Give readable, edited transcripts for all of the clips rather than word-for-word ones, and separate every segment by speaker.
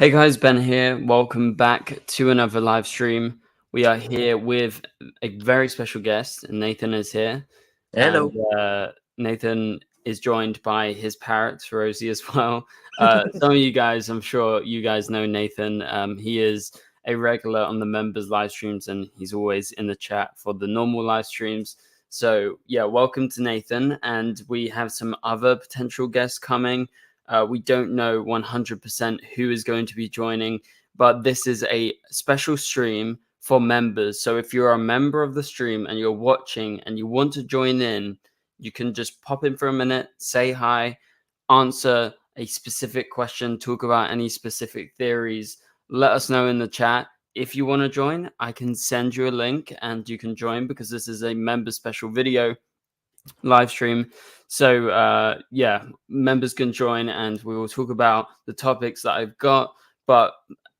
Speaker 1: Hey guys, Ben here. Welcome back to another live stream. We are here with a very special guest, and Nathan is here.
Speaker 2: Hello.
Speaker 1: And Nathan is joined by his parrot, Rosie, as well. Some of you guys, I'm sure you guys know Nathan. He is a regular on the members live streams, and he's always in the chat for the normal live streams. So yeah, welcome to Nathan. And we have some other potential guests coming. We don't know 100% who is going to be joining, but this is a special stream for members. So if you're a member of the stream and you're watching and you want to join in, you can just pop in for a minute, say hi, answer a specific question, talk about any specific theories. Let us know in the chat. If you want to join, I can send you a link and you can join because this is a member special video live stream. So yeah, members can join and we will talk about the topics that I've got, but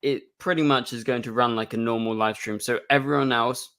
Speaker 1: it pretty much is going to run like a normal live stream. So everyone else,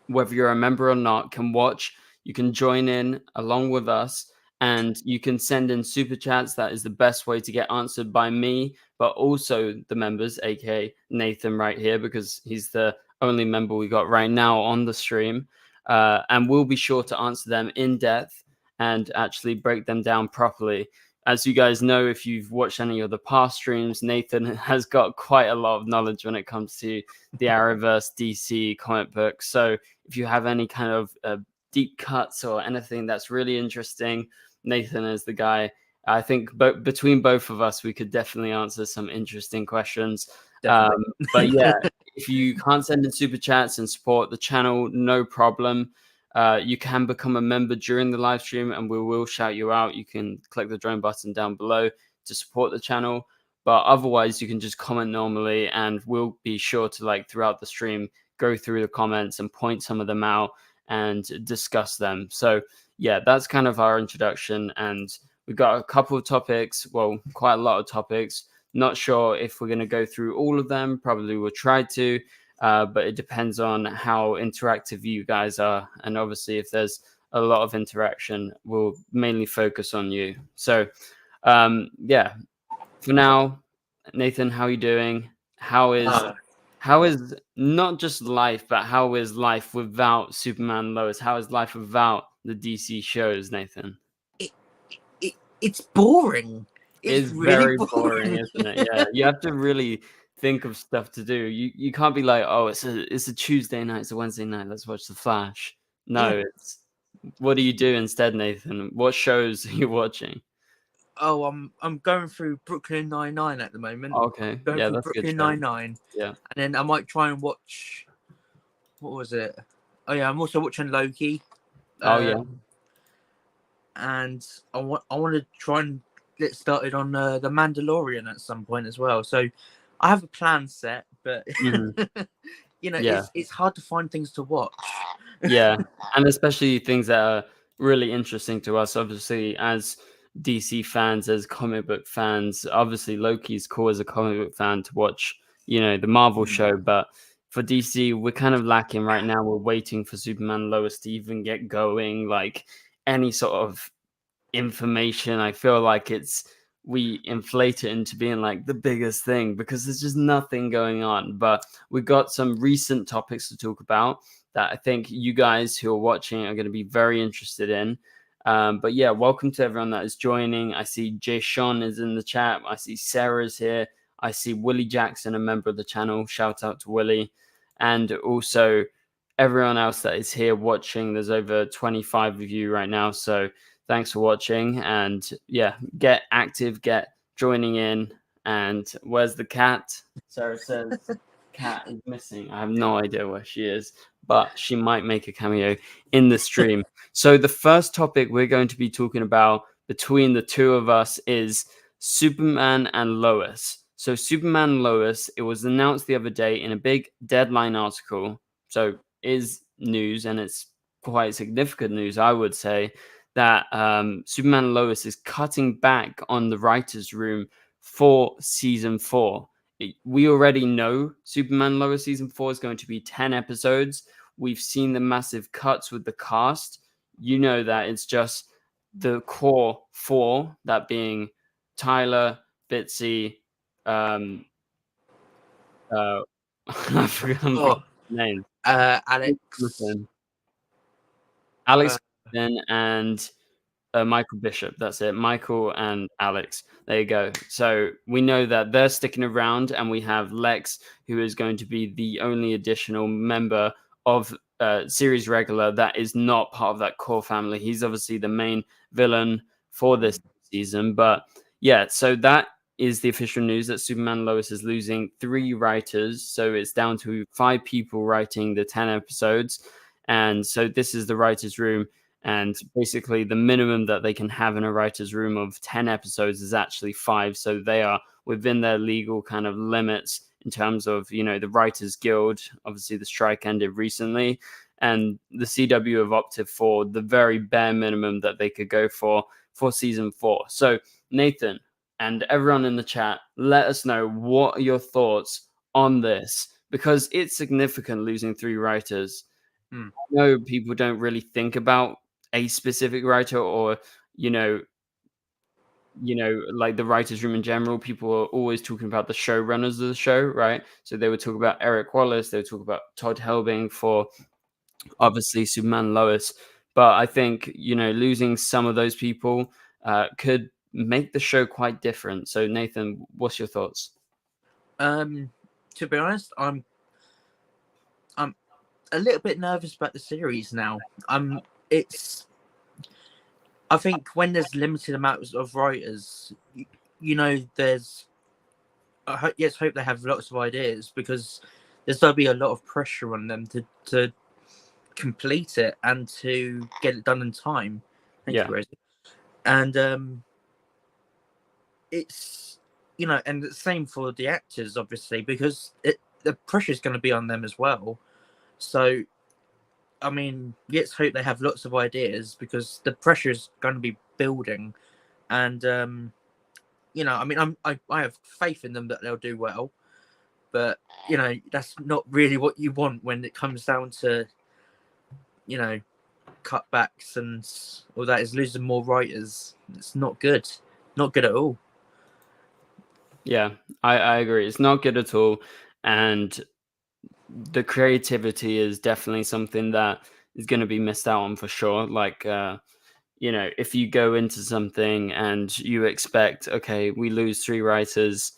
Speaker 1: whether you're a member or not, can watch. You can join in along with us and you can send in super chats. That is the best way to get answered by me, but also the members, aka Nathan right here, because he's the only member we got right now on the stream. And we'll be sure to answer them in depth and actually break them down properly. As you guys know, if you've watched any of the past streams, Nathan has got quite a lot of knowledge when it comes to the Arrowverse DC comic books. So if you have any kind of deep cuts or anything that's really interesting, Nathan is the guy. I think between both of us, we could definitely answer some interesting questions. But yeah, if you can't send in super chats and support the channel, no problem. You can become a member during the live stream and we will shout you out. You can click the join button down below to support the channel. But otherwise, you can just comment normally and we'll be sure to, like, throughout the stream, go through the comments and point some of them out and discuss them. So yeah, that's kind of our introduction. And we've got a couple of topics, well, quite a lot of topics. Not sure if we're going to go through all of them. Probably we'll try to, but it depends on how interactive you guys are. And obviously, if there's a lot of interaction, we'll mainly focus on you. So, yeah, for now, Nathan, how are you doing? How is not just life, but how is life without Superman Lois? How is life without the DC shows, Nathan?
Speaker 2: It's boring.
Speaker 1: It's
Speaker 2: really
Speaker 1: very boring, isn't it? Yeah, you have to really think of stuff to do. You can't be like, oh, it's a Tuesday night, it's a Wednesday night, let's watch The Flash. No,
Speaker 2: Yeah.
Speaker 1: it's what do you do instead, Nathan? What shows are you watching?
Speaker 2: Oh, I'm going through Brooklyn Nine-Nine at the moment.
Speaker 1: Okay,
Speaker 2: Going
Speaker 1: yeah,
Speaker 2: through
Speaker 1: that's a good
Speaker 2: Brooklyn
Speaker 1: show.
Speaker 2: Nine-Nine.
Speaker 1: Yeah,
Speaker 2: And then I might try and watch. What was it? Oh yeah, I'm also watching Loki.
Speaker 1: oh yeah.
Speaker 2: And I want to try and get started on the Mandalorian at some point as well. So I have a plan set, but you know,
Speaker 1: Yeah.
Speaker 2: it's hard to find things to watch.
Speaker 1: Yeah, and especially things that are really interesting to us. Obviously, as DC fans, as comic book fans, obviously Loki's cool as a comic book fan to watch, you know, the Marvel show. But for DC, we're kind of lacking right now. We're waiting for Superman Lois to even get going. Like any sort of information, I feel like we inflate it into being like the biggest thing because there's just nothing going on. But we've got some recent topics to talk about that I think you guys who are watching are going to be very interested in. But yeah, welcome to everyone that is joining. I see Jay Sean is in the chat. I see Sarah's here. I see Willie Jackson, a member of the channel. Shout out to Willie. And also everyone else that is here watching. There's over 25 of you right now. So thanks for watching. And yeah, get active, get joining in. And where's the cat? Sarah says cat is missing. I have no idea where she is, but she might make a cameo in the stream. So the first topic we're going to be talking about between the two of us is Superman and Lois. So Superman and Lois, it was announced the other day in a big Deadline article. So is news, and it's quite significant news, I would say, that Superman and Lois is cutting back on the writer's room for season 4. We already know Superman Lois season 4 is going to be 10 episodes. We've seen the massive cuts with the cast. You know that it's just the core 4, that being Tyler, Bitsy, I forgot
Speaker 2: Oh,
Speaker 1: the name.
Speaker 2: Alex.
Speaker 1: Alex
Speaker 2: Uh,
Speaker 1: and Michael Bishop. That's it. Michael and Alex. There you go. So we know that they're sticking around, and we have Lex, who is going to be the only additional member of series regular that is not part of that core family. He's obviously the main villain for this season. But yeah, so that is the official news that Superman Lois is losing 3 writers. So it's down to 5 people writing the 10 episodes. And so this is the writer's room. And basically, the minimum that they can have in a writer's room of 10 episodes is actually 5. So they are within their legal kind of limits in terms of, the Writers Guild. Obviously, the strike ended recently. And the CW have opted for the very bare minimum that they could go for season 4. So, Nathan and everyone in the chat, let us know what are your thoughts on this, because it's significant losing 3 writers. I know people don't really think about a specific writer or like the writers room in general. People are always talking about the showrunners of the show, right? So they would talk about Eric Wallace, they would talk about Todd Helbing for obviously Superman Lois. But I think losing some of those people could make the show quite different. So Nathan, what's your thoughts?
Speaker 2: To be honest, I'm a little bit nervous about the series now. I think when there's limited amounts of writers, there's hope they have lots of ideas, because there's going to be a lot of pressure on them to complete it and to get it done in time. Thank you, Rosie. And it's and the same for the actors, obviously, because the pressure is going to be on them as well. So I mean, let's hope they have lots of ideas, because the pressure is going to be building. And I mean, I have faith in them that they'll do well, but that's not really what you want when it comes down to cutbacks and all that. Is losing more writers. It's not good, not good at all.
Speaker 1: Yeah, I agree. It's not good at all, and the creativity is definitely something that is going to be missed out on for sure. Like, if you go into something and you expect, okay, we lose 3 writers,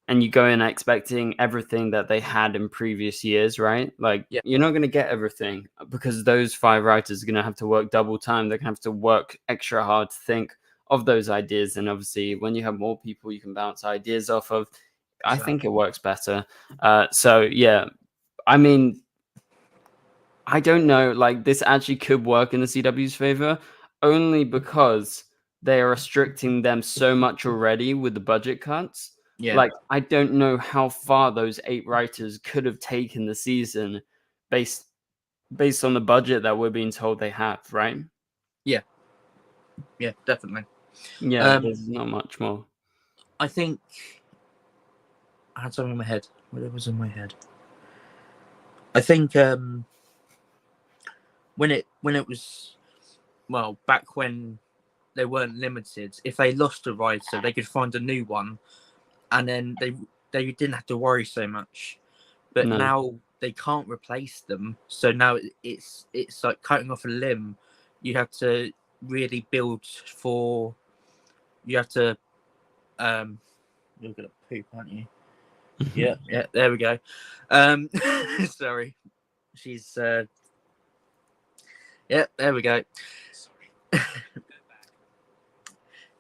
Speaker 1: and you go in expecting everything that they had in previous years, right? Like, you're not going to get everything, because those 5 writers are going to have to work double time. They're going to have to work extra hard to think of those ideas. And obviously, when you have more people you can bounce ideas off of, I think it works better. So, yeah, I mean, I don't know. Like, this actually could work in the CW's favor, only because they are restricting them so much already with the budget cuts.
Speaker 2: Yeah.
Speaker 1: Like, I don't know how far those 8 writers could have taken the season based on the budget that we're being told they have, right?
Speaker 2: Yeah, definitely.
Speaker 1: Yeah, there's not much more.
Speaker 2: I think I had something in my head. What was in my head? I think when it was, well, back when they weren't limited, if they lost a writer, they could find a new one, and then they didn't have to worry so much. But now they can't replace them, so now it's like cutting off a limb. You have to really build for. You have to. You're gonna poop, aren't you? Yeah. There we go. Sorry, she's. Yeah, there we go.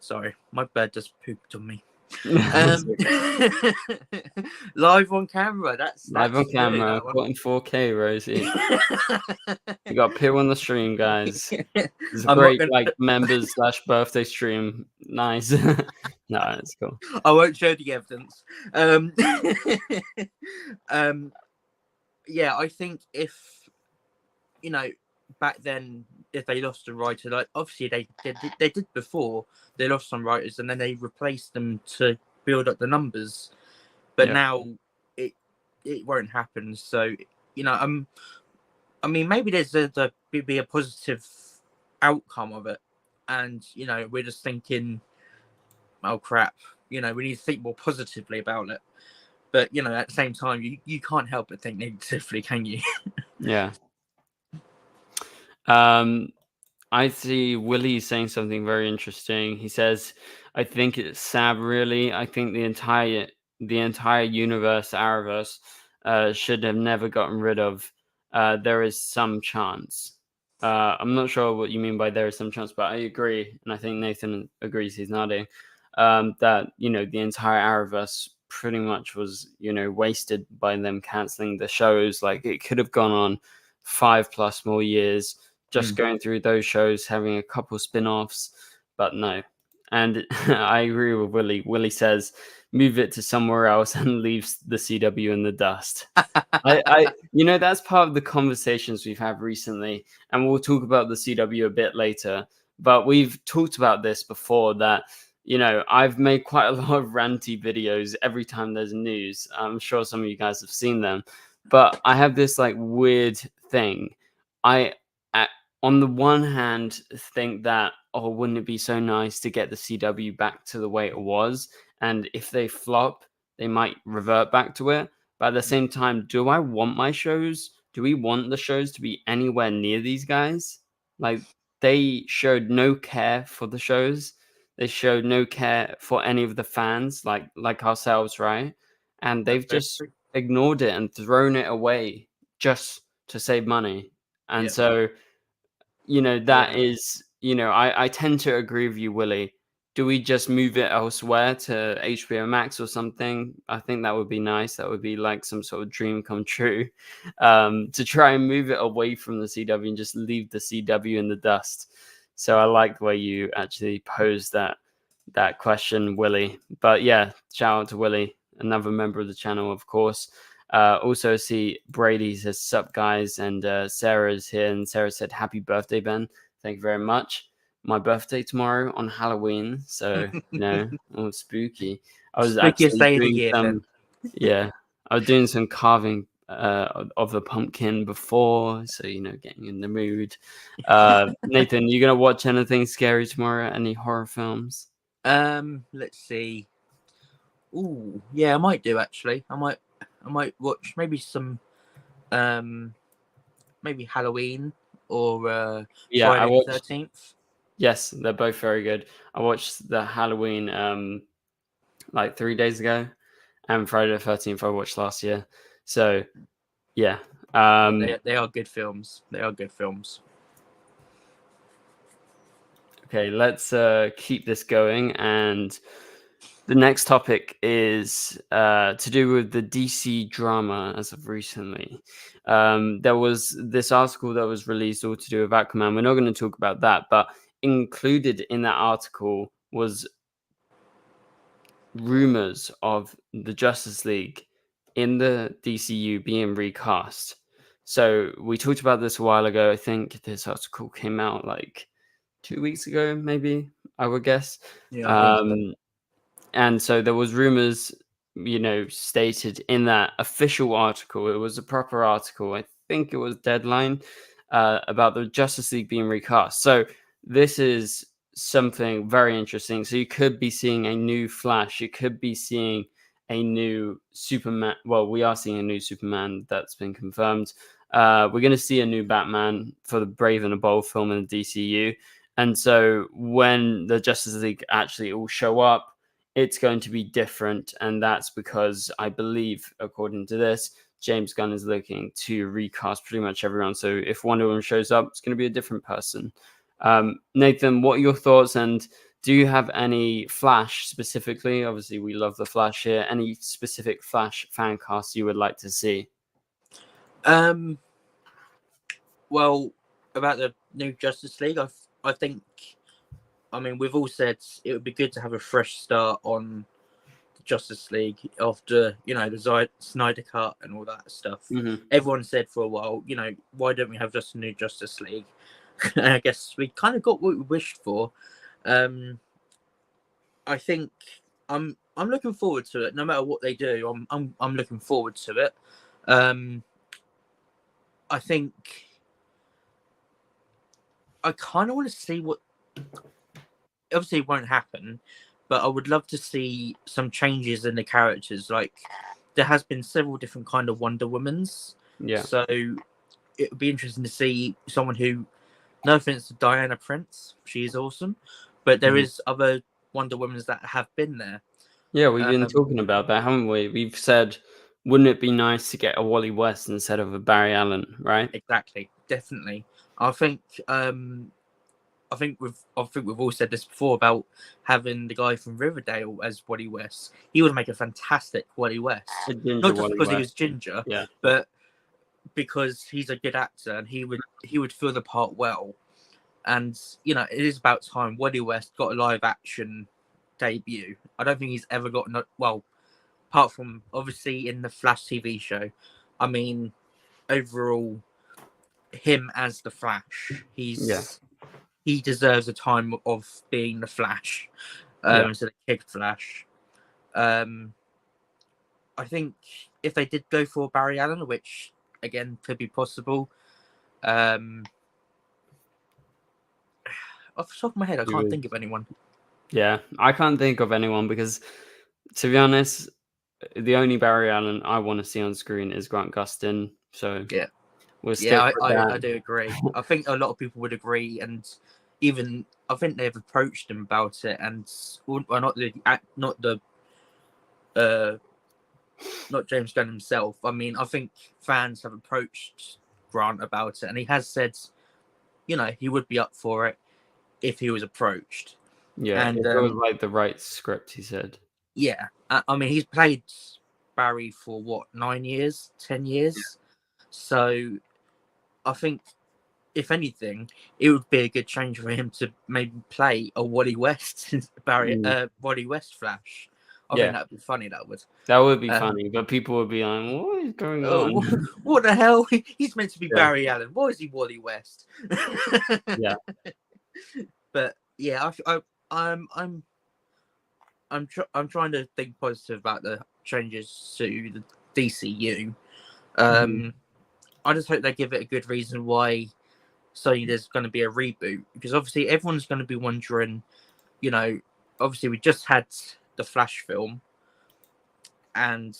Speaker 2: Sorry, my bird just pooped on me. Live on camera. That's
Speaker 1: live on camera. Caught in 4K, Rosie. You got Pew on the stream, guys. It's a great members / birthday stream. Nice. No, it's cool.
Speaker 2: I won't show the evidence. Yeah, I think if back then, if they lost a writer, like obviously they did before, they lost some writers and then they replaced them to build up the numbers. But now it won't happen. So I mean, maybe there's be a positive outcome of it, and we're just thinking, oh crap, we need to think more positively about it. But you know, at the same time, you can't help but think negatively, can you?
Speaker 1: Yeah. I see Willie saying something very interesting. He says, "I think it's sad. Really, I think the entire universe, Arrowverse, should have never gotten rid of. There is some chance. I'm not sure what you mean by there is some chance, but I agree, and I think Nathan agrees. He's nodding. That the entire Arrowverse pretty much was wasted by them canceling the shows. Like it could have gone on 5+ more years." Just going through those shows, having a couple spin-offs, but no. And I agree with Willie. Willie says, move it to somewhere else and leaves the CW in the dust. That's part of the conversations we've had recently, and we'll talk about the CW a bit later. But we've talked about this before that, I've made quite a lot of ranty videos every time there's news. I'm sure some of you guys have seen them, but I have this like weird thing. On the one hand, think that, oh, wouldn't it be so nice to get the CW back to the way it was? And if they flop, they might revert back to it. But at the same time, do I want my shows? Do we want the shows to be anywhere near these guys? Like, they showed no care for the shows. They showed no care for any of the fans, like ourselves, right? And they've just ignored it and thrown it away just to save money. And so that is, I tend to agree with you, Willie. Do we just move it elsewhere to HBO Max or something? I think that would be nice. That would be like some sort of dream come true, to try and move it away from the CW and just leave the CW in the dust. So I like the way you actually posed that question, Willie. But yeah, shout out to Willie, another member of the channel, of course. Also see Brady says sup guys, and Sarah's here, and Sarah said happy birthday, Ben. Thank you very much. My birthday tomorrow on Halloween, so all spooky. I was actually doing some I was doing some carving of the pumpkin before, so getting in the mood. Nathan, you gonna watch anything scary tomorrow? Any horror films?
Speaker 2: Let's see. Ooh, yeah, I might do actually. I might watch maybe some maybe Halloween or Friday the 13th.
Speaker 1: Yes, they're both very good. I watched the Halloween like 3 days ago, and Friday the 13th I watched last year. So yeah.
Speaker 2: They are good films. They are good films.
Speaker 1: Okay, let's keep this going, and the next topic is to do with the DC drama as of recently. There was this article that was released all to do with Aquaman. We're not going to talk about that, but included in that article was rumors of the Justice League in the DCU being recast. So we talked about this a while ago. I think this article came out like 2 weeks ago, maybe, I would guess.
Speaker 2: Yeah.
Speaker 1: And so there was rumors, stated in that official article. It was a proper article. I think it was Deadline, about the Justice League being recast. So this is something very interesting. So you could be seeing a new Flash. You could be seeing a new Superman. Well, we are seeing a new Superman that's been confirmed. We're going to see a new Batman for the Brave and the Bold film in the DCU. And so when the Justice League actually all show up, it's going to be different. And that's because I believe, according to this, James Gunn is looking to recast pretty much everyone. So if Wonder Woman shows up, it's going to be a different person. Nathan, what are your thoughts? And do you have any Flash specifically? Obviously, we love the Flash here. Any specific Flash fan cast you would like to see?
Speaker 2: Well, about the new Justice League, I think, I mean, we've all said it would be good to have a fresh start on the Justice League after, the Snyder Cut and all that stuff.
Speaker 1: Mm-hmm.
Speaker 2: Everyone said for a while, why don't we have just a new Justice League? And I guess we kind of got what we wished for. I think I'm looking forward to it. No matter what they do, I'm looking forward to it. I think I kind of want to see what. Obviously, it won't happen, but I would love to see some changes in the characters. Like, there has been several different kind of Wonder Womans.
Speaker 1: Yeah.
Speaker 2: So it would be interesting to see someone who, no offense to Diana Prince, she is awesome, but there is other Wonder Womans that have been there.
Speaker 1: Yeah, we've been talking about that, haven't we? We've said, wouldn't it be nice to get a Wally West instead of a Barry Allen, right?
Speaker 2: Exactly, definitely. I think we've all said this before about having the guy from Riverdale as Wally West. He would make a fantastic Wally West.
Speaker 1: A ginger
Speaker 2: Not just
Speaker 1: Wally
Speaker 2: because he
Speaker 1: West.
Speaker 2: was ginger,
Speaker 1: Yeah.
Speaker 2: but because he's a good actor and he would fill the part well. And you know, it is about time Wally West got a live action debut. I don't think he's ever gotten apart from obviously in the Flash TV show. I mean, overall, him as the Flash, he deserves a time of being the Flash instead of Kid Flash. I think if they did go for Barry Allen, which again could be possible, off the top of my head, I can't think of anyone.
Speaker 1: Yeah, I can't think of anyone because, to be honest, the only Barry Allen I want to see on screen is Grant Gustin. So
Speaker 2: yeah,
Speaker 1: we'll stick with that.
Speaker 2: I do agree. I think a lot of people would agree, and even I think they've approached him about it, and not James Gunn himself. I mean, I think fans have approached Grant about it, and he has said, you know, he would be up for it if he was approached.
Speaker 1: Yeah,
Speaker 2: and
Speaker 1: it was like the right script, he said.
Speaker 2: Yeah, I mean, he's played Barry for what, 9 years, 10 years. Yeah. So I think, if anything, it would be a good change for him to maybe play a Wally West Wally West Flash. I think that'd be funny. That would
Speaker 1: be funny, but people would be like, "What is going on?
Speaker 2: What the hell? He's meant to be Barry Allen. Why is he Wally West?"
Speaker 1: Yeah,
Speaker 2: but yeah, I'm trying to think positive about the changes to the DCU. I just hope they give it a good reason why suddenly there's going to be a reboot, because obviously everyone's going to be wondering, you know, obviously we just had the Flash film and,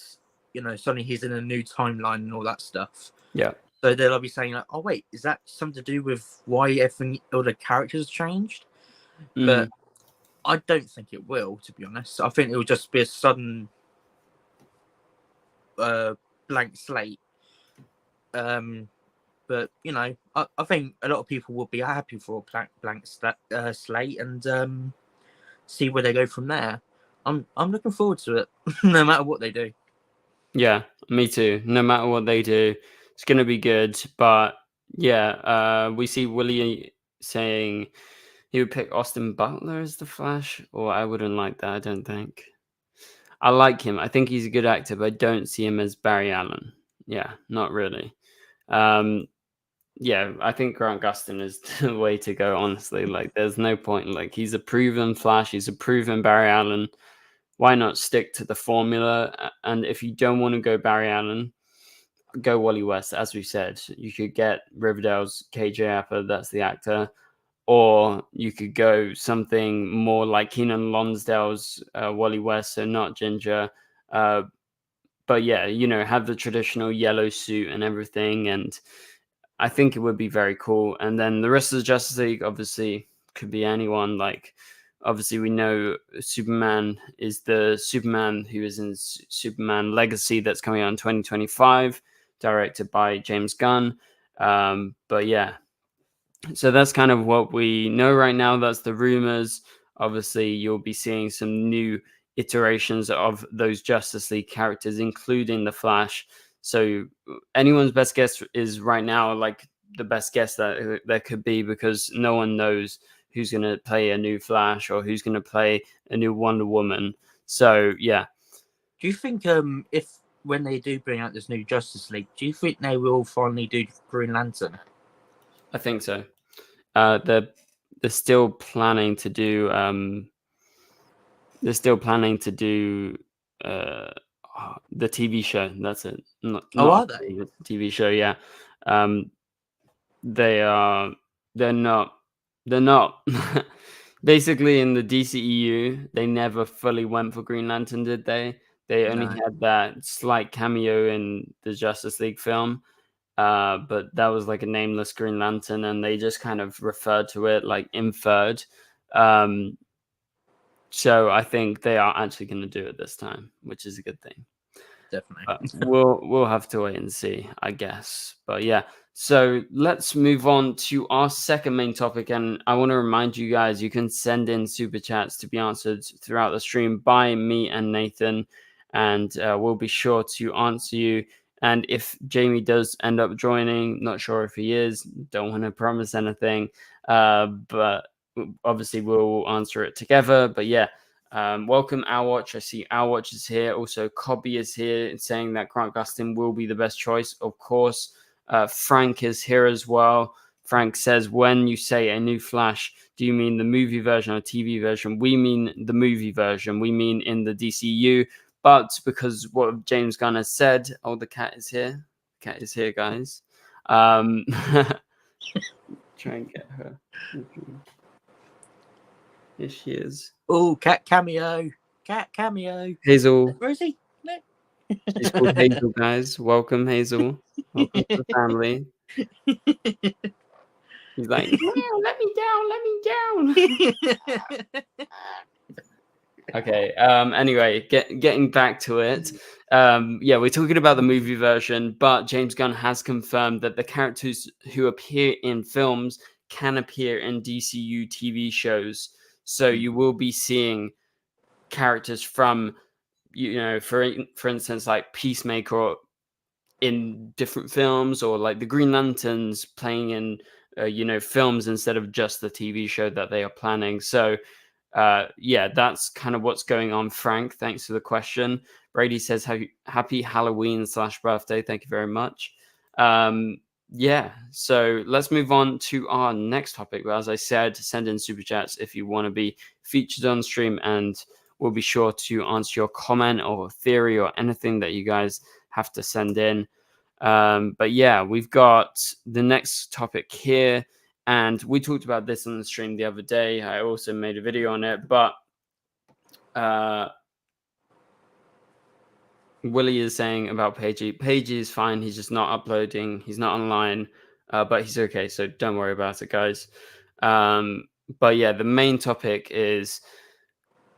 Speaker 2: you know, suddenly he's in a new timeline and all that stuff.
Speaker 1: Yeah.
Speaker 2: So they'll be saying like, oh wait, is that something to do with why all the characters changed? But I don't think it will, to be honest. I think it will just be a sudden blank slate. But you know, I think a lot of people will be happy for a blank slate and see where they go from there. I'm looking forward to it, no matter what they do.
Speaker 1: Yeah, me too. No matter what they do, it's gonna be good. But yeah, we see Willie saying he would pick Austin Butler as the Flash, or I wouldn't like that. I don't think. I like him. I think he's a good actor, but I don't see him as Barry Allen. Yeah, not really. Yeah, I think Grant Gustin is the way to go, honestly. Like, there's no point. Like, he's a proven Flash. He's a proven Barry Allen. Why not stick to the formula? And if you don't want to go Barry Allen, go Wally West. As we said, you could get Riverdale's KJ Apa, that's the actor. Or you could go something more like Keenan Lonsdale's Wally West, so not ginger. But yeah, you know, have the traditional yellow suit and everything. And I think it would be very cool. And then the rest of the Justice League, obviously, could be anyone. Like, obviously, we know Superman is the Superman who is in Superman Legacy that's coming out in 2025, directed by James Gunn. But yeah, so that's kind of what we know right now. That's the rumors. Obviously, you'll be seeing some new iterations of those Justice League characters, including the Flash. So anyone's best guess is right now like the best guess that there could be, because no one knows who's going to play a new Flash or who's going to play a new Wonder Woman. So yeah.
Speaker 2: Do you think if when they do bring out this new Justice League, do you think they will finally do Green Lantern?
Speaker 1: I think so. They're still planning to do. They're still planning to do the TV show. That's it.
Speaker 2: Are they?
Speaker 1: The TV show, yeah. They are. They're not. They're not. Basically, in the DCEU, they never fully went for Green Lantern, did they? They only
Speaker 2: No.
Speaker 1: had that slight cameo in the Justice League film, but that was like a nameless Green Lantern, and they just kind of referred to it, like inferred. So I think they are actually going to do it this time, which is a good thing.
Speaker 2: Definitely.
Speaker 1: We'll have to wait and see, I guess. But yeah, so let's move on to our second main topic, and I want to remind you guys you can send in super chats to be answered throughout the stream by me and Nathan, and we'll be sure to answer you. And if Jamie does end up joining, not sure if he is, don't want to promise anything, but obviously we'll answer it together. But yeah. Welcome, Our Watch. I see Our Watch is here. Also, Cobby is here saying that Grant Gustin will be the best choice. Of course, Frank is here as well. Frank says, when you say a new Flash, do you mean the movie version or TV version? We mean the movie version. We mean in the DCU. But because what James Gunn has said, oh, the cat is here. The cat is here, guys. Try and get her. Here she is.
Speaker 2: Oh, cat cameo. Cat cameo.
Speaker 1: Hazel.
Speaker 2: Where is he? No.
Speaker 1: She's called Hazel, guys. Welcome, Hazel. Welcome to the family. He's like, no, let me down. Okay. Anyway, getting back to it. Yeah, we're talking about the movie version, but James Gunn has confirmed that the characters who appear in films can appear in DCU TV shows. So you will be seeing characters from, for instance, like Peacemaker in different films, or like the Green Lanterns playing in films instead of just the TV show that they are planning. So yeah, that's kind of what's going on. Frank, thanks for the question. Brady says happy Halloween/birthday. Thank you very much. Yeah, so let's move on to our next topic. But as I said, send in super chats if you want to be featured on stream, and we'll be sure to answer your comment or theory or anything that you guys have to send in. But yeah, we've got the next topic here, and we talked about this on the stream the other day. I also made a video on it, but Willie is saying about Pagey. Pagey is fine. He's just not uploading. He's not online, but he's okay. So don't worry about it, guys. But yeah, the main topic is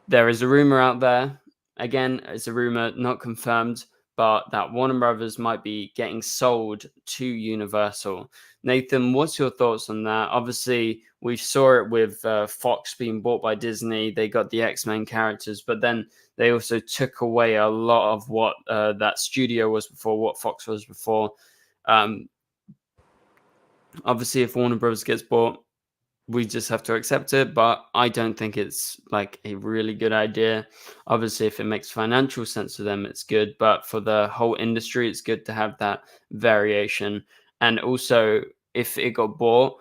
Speaker 1: there is a rumor out there. Again, it's a rumor, not confirmed, but that Warner Brothers might be getting sold to Universal. Nathan, what's your thoughts on that? Obviously, we saw it with Fox being bought by Disney. They got the X-Men characters, but then they also took away a lot of what that studio was before, what Fox was before. Obviously, if Warner Bros. Gets bought, we just have to accept it, but I don't think it's like a really good idea. Obviously, if it makes financial sense to them, it's good, but for the whole industry, it's good to have that variation. And also, if it got bought,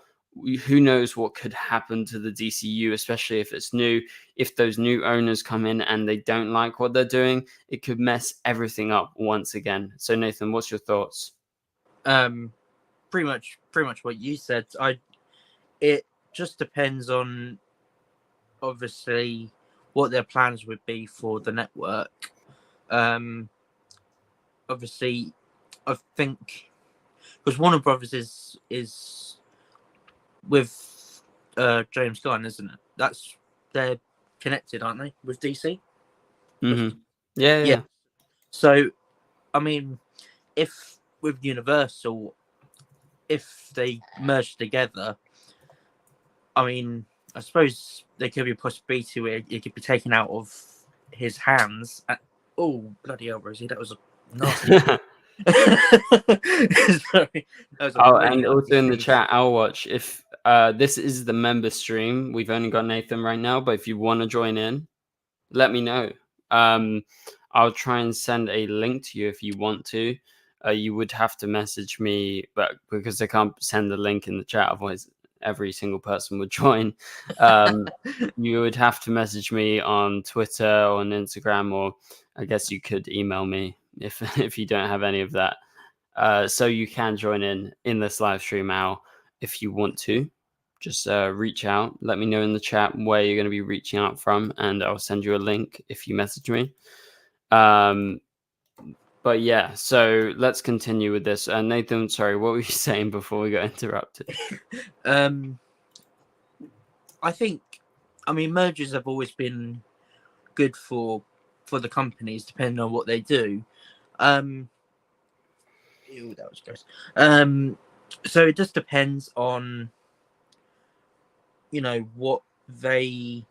Speaker 1: who knows what could happen to the DCU, especially if it's new. If those new owners come in and they don't like what they're doing, it could mess everything up once again. So Nathan, what's your thoughts?
Speaker 2: Pretty much what you said. It just depends on obviously what their plans would be for the network. Obviously, I think because Warner Brothers is with James Gunn, isn't it? They're connected, aren't they, with DC?
Speaker 1: Mm-hmm. Yeah.
Speaker 2: So, I mean, if with Universal, if they merge together, I mean, I suppose there could be a possibility where it could be taken out of his hands. Oh, bloody hell, Rosie, that was a nasty. Sorry.
Speaker 1: And also in the chat, I'll watch. If this is the member stream, we've only got Nathan right now, but if you want to join in, let me know. I'll try and send a link to you if you want to. You would have to message me, but because I can't send the link in the chat, otherwise every single person would join. You would have to message me on Twitter or on Instagram, or I guess you could email me if you don't have any of that. So you can join in this live stream now if you want to. Just reach out. Let me know in the chat where you're going to be reaching out from, and I'll send you a link if you message me. But yeah, so let's continue with this. Nathan, sorry, what were you saying before we got interrupted?
Speaker 2: I think, I mean, mergers have always been good for the companies, depending on what they do. Ew, that was gross. So it just depends on, you know, what they.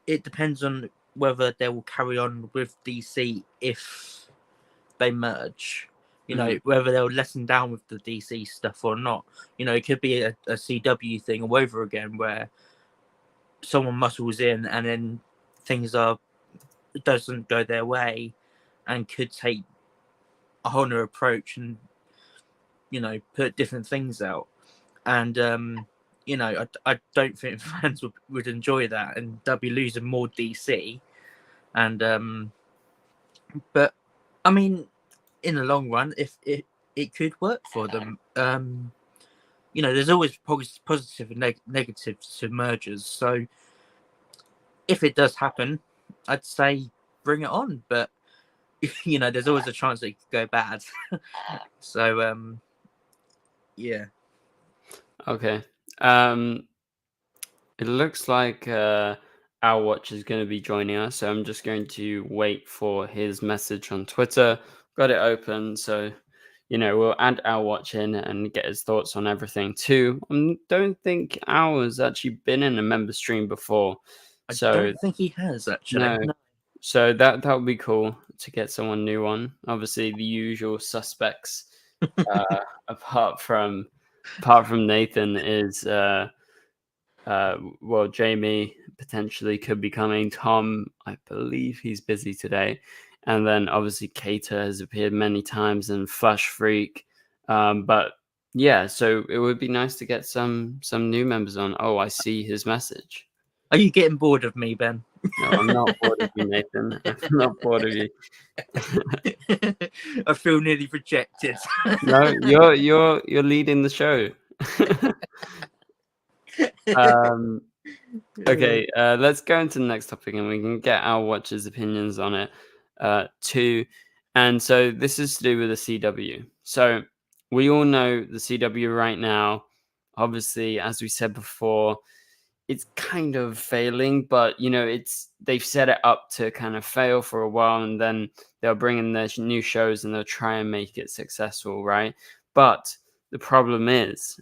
Speaker 2: It depends on whether they will carry on with DC if they merge. You know, whether they'll lessen down with the DC stuff or not. You know, it could be a CW thing all over again where someone muscles in and then things doesn't go their way and could take a whole new approach and, you know, put different things out. And, you know, I don't think fans would enjoy that, and they'll be losing more DC. And, but, I mean, in the long run, if it could work for them. You know, there's always positive and negative to mergers. So if it does happen, I'd say bring it on. But, you know, there's always a chance that it could go bad. So, yeah.
Speaker 1: Okay. It looks like our watch is going to be joining us, so I'm just going to wait for his message on Twitter. Got it open, so you know we'll add our watch in and get his thoughts on everything too. I don't think Al has actually been in a member stream before, so
Speaker 2: I don't think he has actually.
Speaker 1: no. So that would be cool to get someone new on. Obviously, the usual suspects, apart from Nathan, is well, Jamie potentially could be coming. Tom, I believe he's busy today, and then obviously Cater has appeared many times, and Flash Freak. But yeah, so it would be nice to get some new members on. Oh, I see his message.
Speaker 2: Are you getting bored of me, Ben?
Speaker 1: No, I'm not bored of you, Nathan. I'm not bored of you.
Speaker 2: I feel nearly rejected.
Speaker 1: No, you're leading the show. Okay, let's go into the next topic, and we can get our watchers' opinions on it too. And so this is to do with the CW. So we all know the CW right now. Obviously, as we said before, it's kind of failing, but you know, they've set it up to kind of fail for a while, and then they'll bring in their new shows and they'll try and make it successful, right? But the problem is,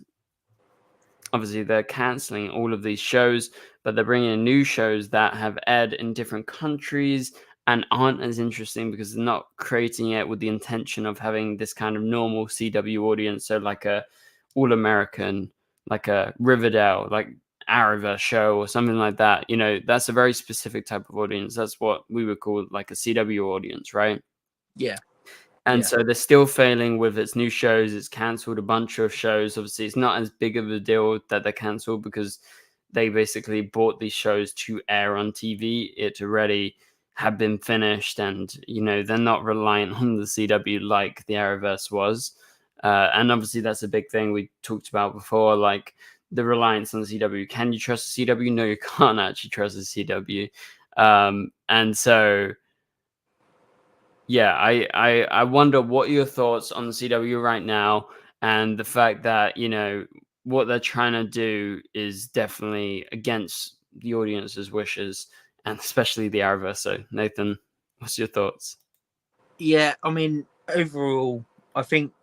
Speaker 1: obviously, they're canceling all of these shows, but they're bringing in new shows that have aired in different countries and aren't as interesting because they're not creating it with the intention of having this kind of normal CW audience. So, like a All American, like a Riverdale, like Arava show or something like that. You know, that's a very specific type of audience. That's what we would call like a CW audience, right?
Speaker 2: Yeah.
Speaker 1: And so they're still failing with its new shows. It's cancelled a bunch of shows. Obviously, it's not as big of a deal that they're cancelled because they basically bought these shows to air on TV. It already had been finished, and you know they're not reliant on the CW like the Arrowverse was. And obviously, that's a big thing we talked about before, like the reliance on the CW. Can you trust the CW? No, you can't actually trust the CW. And so yeah, I wonder what your thoughts on the CW right now, and the fact that, you know, what they're trying to do is definitely against the audience's wishes, and especially the Arrowverse. So, Nathan, what's your thoughts?
Speaker 2: Yeah, I mean, overall, I think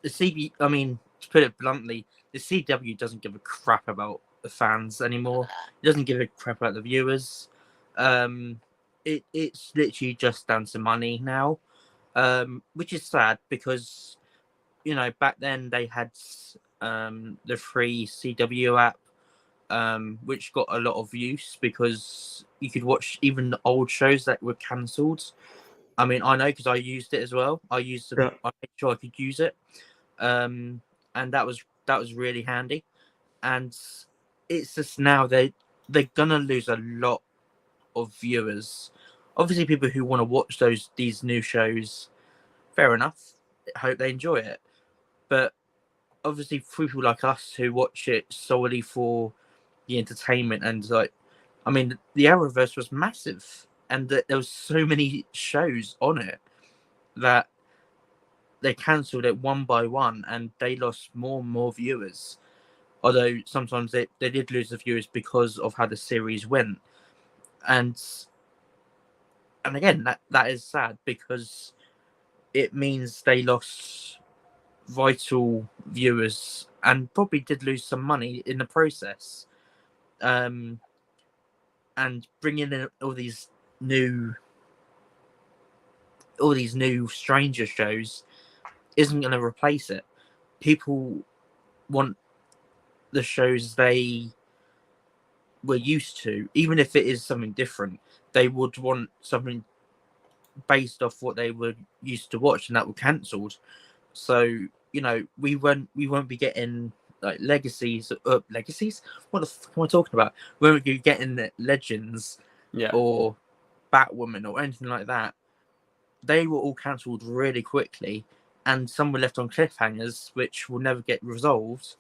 Speaker 2: the CW, I mean, to put it bluntly, the CW doesn't give a crap about the fans anymore. It doesn't give a crap about the viewers. It's literally just down to money now, which is sad because, you know, back then they had the free CW app, which got a lot of use because you could watch even the old shows that were cancelled. I mean, I know because I used it as well. I made sure I could use it, and that was really handy. And it's just now they're gonna lose a lot of viewers. Obviously, people who want to watch these new shows, fair enough. I hope they enjoy it. But obviously, for people like us who watch it solely for the entertainment and like I mean, the Arrowverse was massive, and there was so many shows on it that they cancelled it one by one, and they lost more and more viewers. Although sometimes they did lose the viewers because of how the series went, and again that is sad because it means they lost vital viewers and probably did lose some money in the process. And bringing in all these new stranger shows isn't going to replace it. People want the shows they were used to, even if it is something different. They would want something based off what they were used to watch, and that were cancelled. So we won't be getting like legacies. What the fuck am I talking about? We won't be getting the Legends, or Batwoman or anything like that. They were all cancelled really quickly, and some were left on cliffhangers, which will never get resolved,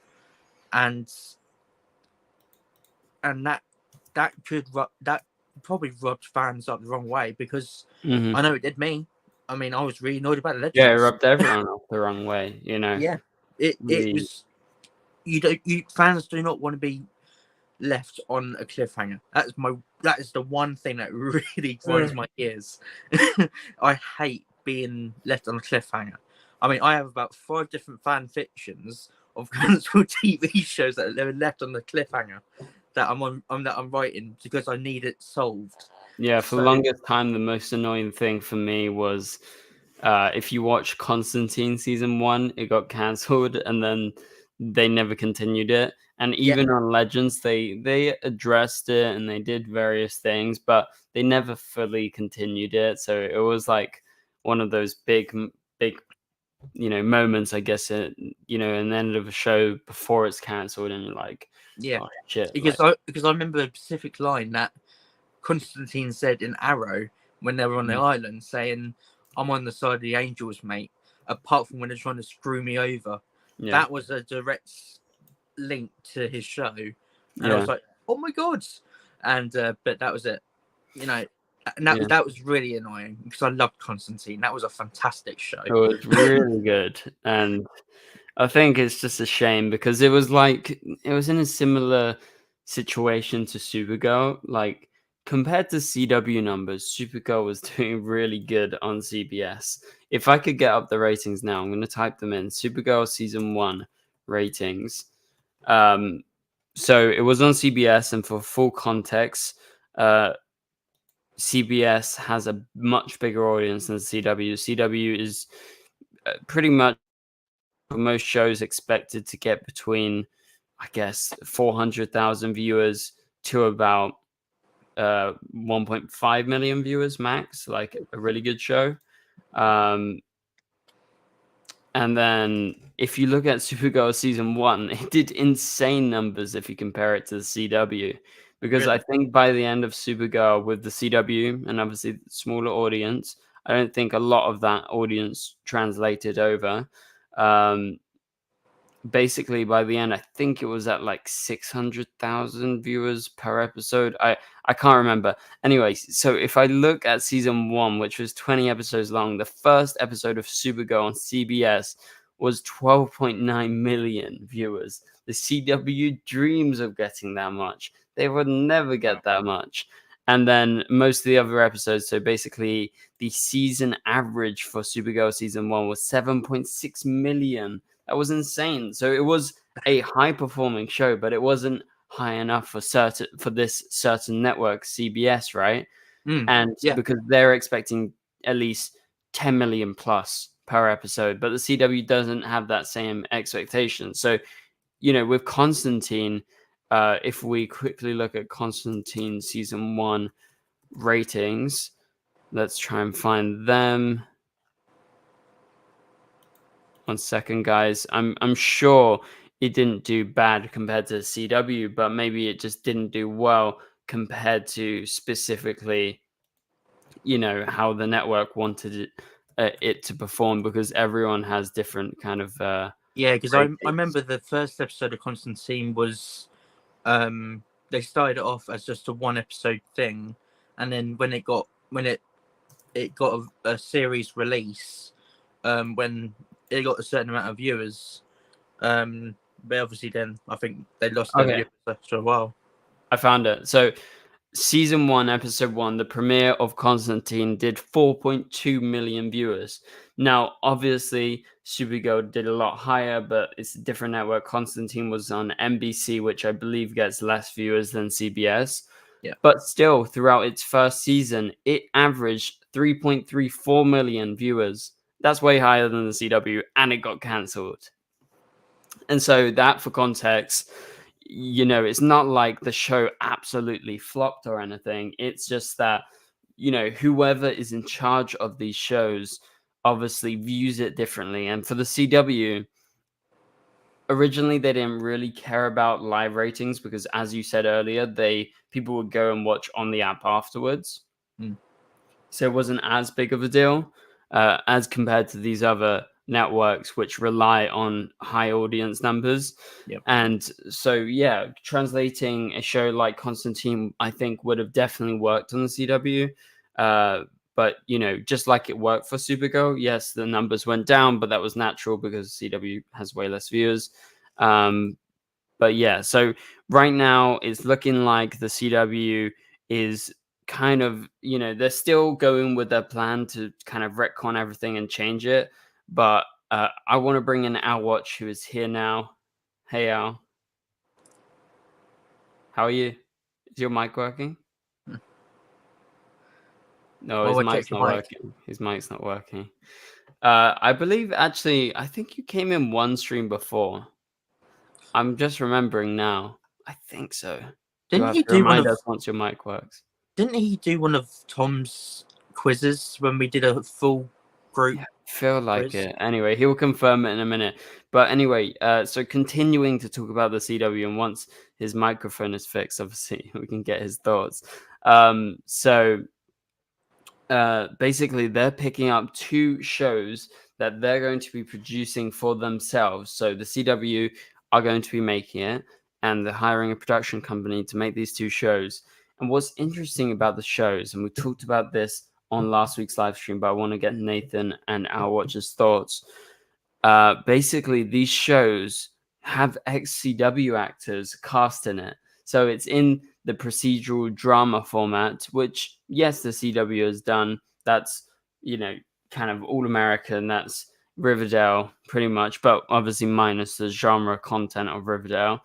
Speaker 2: and that probably rubbed fans up the wrong way, because I know it did me. I mean, I was really annoyed about the Legends.
Speaker 1: Yeah, it rubbed everyone up the wrong way.
Speaker 2: Yeah, it was. Fans do not want to be left on a cliffhanger. That is the one thing that really grinds my ears. I hate being left on a cliffhanger. I mean, I have about 5 different fan fictions of cancelled TV shows that are left on the cliffhanger that I'm writing because I need it solved.
Speaker 1: Yeah, for the longest time, the most annoying thing for me was if you watch Constantine season 1, it got cancelled, and then they never continued it. And even on Legends, they addressed it and they did various things, but they never fully continued it. So it was like one of those big moments, I guess, in the end of a show before it's cancelled, and you're like, oh, shit.
Speaker 2: Because I remember a specific line that Constantine said in Arrow when they were on the island, saying, "I'm on the side of the angels, mate, apart from when they're trying to screw me over." That was a direct link to his show, and I was like, "Oh my god!" And but that was it, and that was really annoying because I loved Constantine. That was a fantastic show.
Speaker 1: It was really good, and I think it's just a shame because it was in a similar situation to Supergirl. Like, compared to CW numbers, Supergirl was doing really good on CBS. If I could get up the ratings now, I'm going to type them in. Supergirl season 1 ratings. So it was on CBS, and for full context, CBS has a much bigger audience than CW. CW is pretty much, for most shows, expected to get between, I guess, 400,000 viewers to about 1.5 million viewers max, like a really good show. And then if you look at Supergirl season 1, it did insane numbers if you compare it to the CW. Because I think by the end of Supergirl with the CW, and obviously the smaller audience, I don't think a lot of that audience translated over. Basically, by the end, I think it was at like 600,000 viewers per episode. I can't remember. Anyway, so if I look at season 1, which was 20 episodes long, the first episode of Supergirl on CBS was 12.9 million viewers. The CW dreams of getting that much. They would never get that much. And then most of the other episodes, so basically the season average for Supergirl season 1 was 7.6 million. That was insane. So it was a high-performing show, but it wasn't high enough for this certain network, CBS, right? Because they're expecting at least 10 million plus per episode, but the CW doesn't have that same expectation. So, with Constantine, if we quickly look at Constantine season 1 ratings, let's try and find them. 1 second, guys. I'm sure it didn't do bad compared to CW, but maybe it just didn't do well compared to specifically, how the network wanted it to perform, because everyone has different kind of
Speaker 2: because I remember the first episode of Constantine was they started it off as just a 1 episode thing, and then when it got a series release, when it got a certain amount of viewers, but obviously then I think they lost their viewers after a while.
Speaker 1: I found it. So season 1, episode 1, the premiere of Constantine did 4.2 million viewers. Now, obviously, Supergirl did a lot higher, but it's a different network. Constantine was on NBC, which I believe gets less viewers than CBS.
Speaker 2: Yeah.
Speaker 1: But still, throughout its first season, it averaged 3.34 million viewers. That's way higher than the CW, and it got cancelled. And so that, for context, you know, it's not like the show absolutely flopped or anything. It's just that, you know, whoever is in charge of these shows obviously views it differently. And for the CW, originally they didn't really care about live ratings because, as you said earlier, people would go and watch on the app afterwards. So it wasn't as big of a deal as compared to these other networks which rely on high audience numbers.
Speaker 2: Yep.
Speaker 1: And so, yeah, translating a show like Constantine, I think, would have definitely worked on the CW. But, you know, just like it worked for Supergirl, yes, the numbers went down, but that was natural because CW has way less viewers. But yeah, so right now it's looking like the CW is kind of, you know, they're still going with their plan to kind of retcon everything and change it. But I want to bring in Al Watch, who is here now. Hey, Al. How are you? Is your mic working? No, his mic's not working. His mic's not working. I believe, actually, I think you came in one stream before. I'm just remembering now. I think so.
Speaker 2: Didn't he do
Speaker 1: remind us once your mic works?
Speaker 2: Didn't he do one of Tom's quizzes when we did a full group?
Speaker 1: Yeah, feel like it. Anyway, he'll confirm it in a minute. But anyway, so continuing to talk about the CW, and once his microphone is fixed, obviously we can get his thoughts. Basically, they're picking up 2 shows that they're going to be producing for themselves. So the CW are going to be making it, and they're hiring a production company to make these 2 shows. And what's interesting about the shows, and we talked about this on last week's live stream, but I want to get Nathan and Al Watch's thoughts. Basically, these shows have ex-CW actors cast in it. So it's in the procedural drama format, which, yes, the CW has done. That's, you know, kind of all American. That's Riverdale, pretty much, but obviously minus the genre content of Riverdale.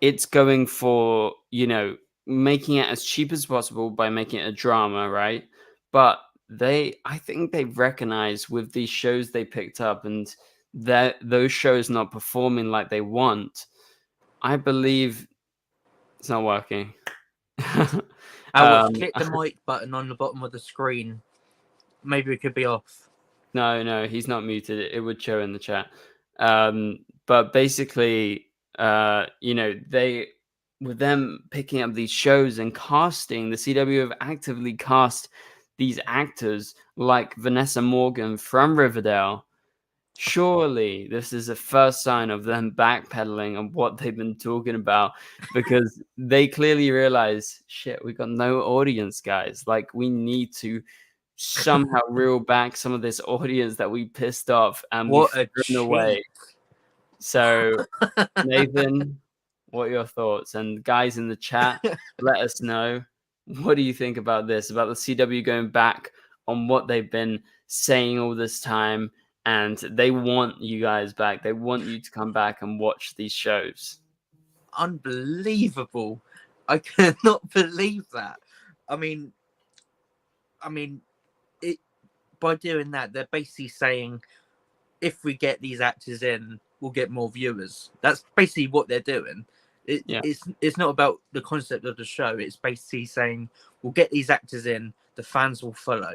Speaker 1: It's going for, you know, making it as cheap as possible by making it a drama, right? But I think they've recognized with these shows they picked up and that those shows not performing like they want, I believe it's not working.
Speaker 2: Click the mic button on the bottom of the screen. Maybe it could be off.
Speaker 1: No, he's not muted. It would show in the chat. But basically, you know, with them picking up these shows and casting, the CW have actively cast these actors like Vanessa Morgan from Riverdale. Surely this is a first sign of them backpedaling on what they've been talking about, because they clearly realize, shit, we got no audience, guys. Like, we need to somehow reel back some of this audience that we pissed off and we've thrown away. So, Nathan, what are your thoughts? And guys in the chat, let us know. What do you think about this? About the CW going back on what they've been saying all this time, and they want you guys back. They want you to come back and watch these shows.
Speaker 2: Unbelievable. I cannot believe that. I mean, it, by doing that, they're basically saying, if we get these actors in, we'll get more viewers. That's basically what they're doing. It's not about the concept of the show. It's basically saying, we'll get these actors in, the fans will follow.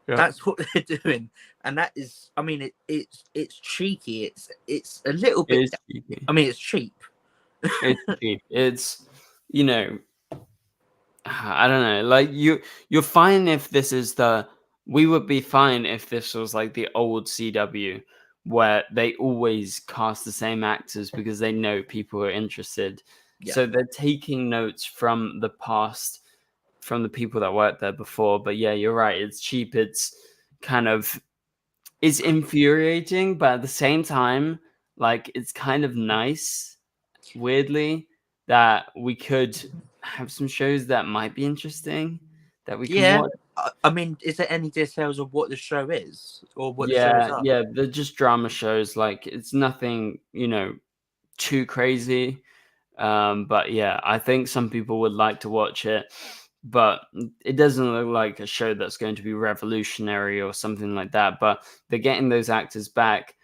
Speaker 2: Yep. That's what they're doing, and that is, I mean, it's cheeky. It's a little bit. I mean, it's cheap.
Speaker 1: It's cheap. It's, you know, I don't know. Like, you're fine if this is we would be fine if this was like the old CW, where they always cast the same actors because they know people are interested.
Speaker 2: Yeah.
Speaker 1: So they're taking notes from the past, from the people that worked there before. But yeah, you're right. It's cheap. It's kind of, it's infuriating, but at the same time, like, it's kind of nice, weirdly, that we could have some shows that might be interesting that we can
Speaker 2: Yeah.
Speaker 1: watch.
Speaker 2: I mean, is there any details of what the show is or what the shows
Speaker 1: Yeah,
Speaker 2: are?
Speaker 1: yeah, they're just drama shows. Like, it's nothing, too crazy. But yeah, I think some people would like to watch it, but it doesn't look like a show that's going to be revolutionary or something like that. But they're getting those actors back.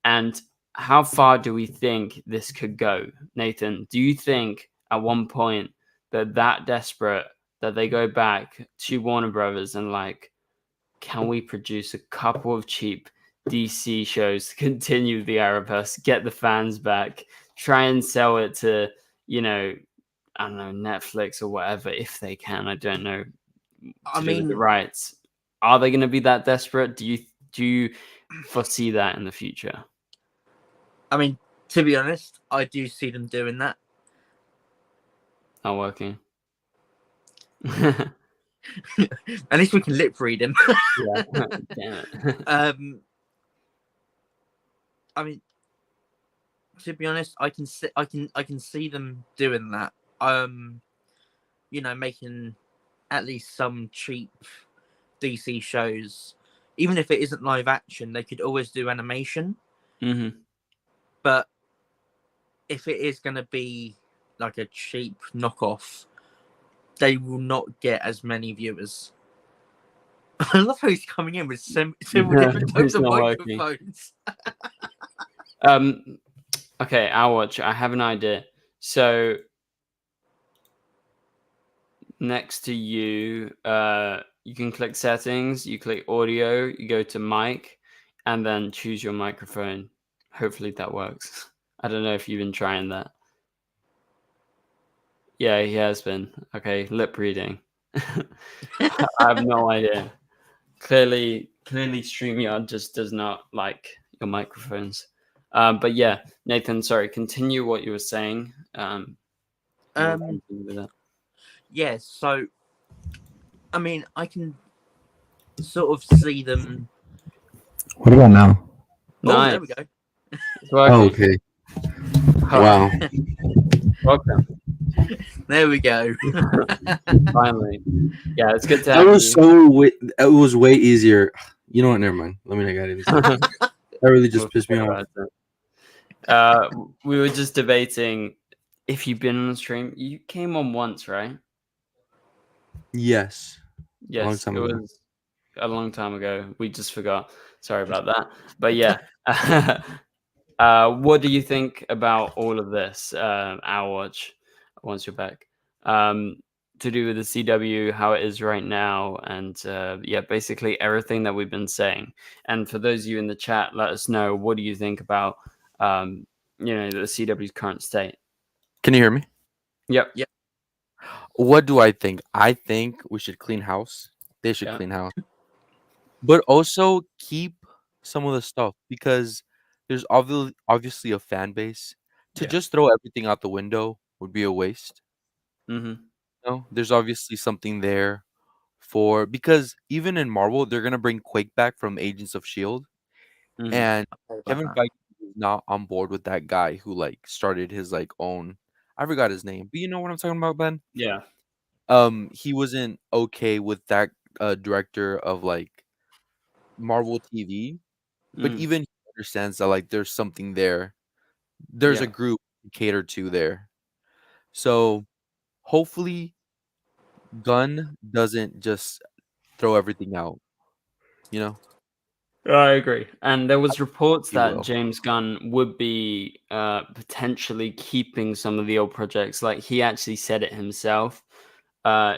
Speaker 1: And how far do we think this could go, Nathan? Do you think at one point they're that desperate that they go back to Warner Brothers and, like, can we produce a couple of cheap DC shows to continue the Arrowverse, get the fans back, try and sell it to, I don't know, Netflix or whatever, if they can. I don't know,
Speaker 2: I
Speaker 1: to do with the
Speaker 2: mean,
Speaker 1: rights. Are they going to be that desperate? Do you foresee that in the future?
Speaker 2: To be honest, I do see them doing that.
Speaker 1: Not working.
Speaker 2: At least we can lip read him.
Speaker 1: Yeah. Damn it.
Speaker 2: I mean, to be honest, I can see them doing that. Making at least some cheap DC shows, even if it isn't live action, they could always do animation.
Speaker 1: Mm-hmm.
Speaker 2: But if it is going to be like a cheap knockoff, they will not get as many viewers. I love how he's coming in with several different types
Speaker 1: It's
Speaker 2: of
Speaker 1: not working.
Speaker 2: microphones.
Speaker 1: Okay, I'll watch. I have an idea. So next to you, you can click settings, you click audio, you go to mic, and then choose your microphone. Hopefully that works. I don't know if you've been trying that. Yeah, he has been. Okay, lip reading. I have no idea. Clearly StreamYard just does not like your microphones. But yeah, Nathan, sorry, continue what you were saying. We'll continue with that.
Speaker 2: Yeah, so I mean, I can sort of see them.
Speaker 3: What about now?
Speaker 2: Oh, there we go.
Speaker 3: Oh, okay. Wow.
Speaker 1: Welcome.
Speaker 2: There we go.
Speaker 1: Finally. Yeah, it's good to
Speaker 3: That
Speaker 1: have
Speaker 3: was
Speaker 1: you.
Speaker 3: it was way easier. You know what? Never mind. Let me not get it. That really just pissed me off.
Speaker 1: We were just debating if you've been on the stream. You came on once, right?
Speaker 3: Yes.
Speaker 1: Yes,
Speaker 3: A long time
Speaker 1: it
Speaker 3: ago.
Speaker 1: was a long time ago. We just forgot. Sorry about that. But yeah. What do you think about all of this, our watch, once you're back? To do with the CW, how it is right now, and yeah, basically everything that we've been saying. And for those of you in the chat, let us know, what do you think about the CW's current state?
Speaker 4: Can you hear me?
Speaker 1: Yep.
Speaker 4: What do I think? I think we should clean house. They should
Speaker 1: Yeah.
Speaker 4: clean house. But also keep some of the stuff, because there's obviously a fan base. To just throw everything out the window would be a waste.
Speaker 1: Mm-hmm.
Speaker 4: No, there's obviously something there because even in Marvel, they're gonna bring Quake back from Agents of Shield,
Speaker 1: Mm-hmm.
Speaker 4: and Kevin Feige is not on board with that guy who started his own. I forgot his name, but you know what I'm talking about, Ben.
Speaker 1: Yeah.
Speaker 4: He wasn't okay with that director of Marvel TV, but even he understands that there's something there. There's a group to cater to there. So hopefully Gunn doesn't just throw everything out, you know?
Speaker 1: I agree. And there was reports
Speaker 4: He
Speaker 1: that
Speaker 4: will.
Speaker 1: James Gunn would be potentially keeping some of the old projects. Like, he actually said it himself.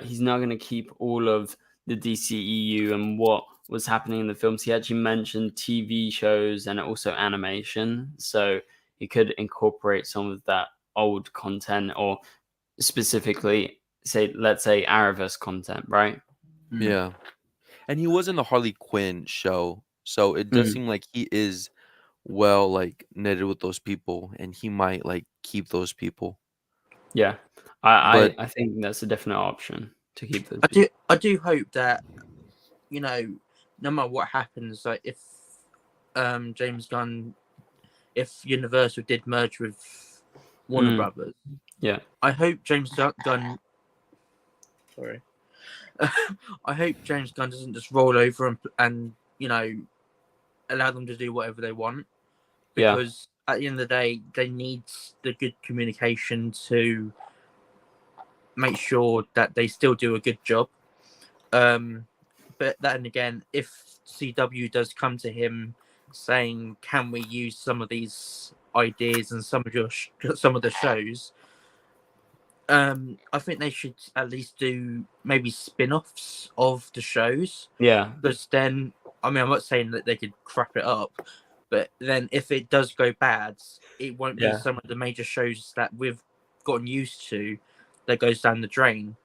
Speaker 1: He's not going to keep all of the DCEU and what was happening in the films. He actually mentioned TV shows and also animation. So he could incorporate some of that old content, or specifically, let's say Arrowverse content, right?
Speaker 4: Yeah. And he was in the Harley Quinn show, so it does seem like he is well knitted with those people, and he might keep those people.
Speaker 1: Yeah,
Speaker 4: But
Speaker 1: I think that's a definite option to keep those.
Speaker 2: I do hope that, you know, no matter what happens, like if James Gunn, if Universal did merge with Warner Brothers,
Speaker 1: Yeah,
Speaker 2: I hope James Gunn. Sorry, I hope James Gunn doesn't just roll over and you know allow them to do whatever they want,
Speaker 1: yeah,
Speaker 2: because at the end of the day, they need the good communication to make sure that they still do a good job. But then again, if CW does come to him saying, "Can we use some of these ideas and some of the shows?" I think they should at least do maybe spin-offs of the shows,
Speaker 1: yeah,
Speaker 2: because then, I mean, I'm not saying that they could crap it up, but then if it does go bad, it won't be
Speaker 1: yeah.
Speaker 2: some of the major shows that we've gotten used to that goes down the drain.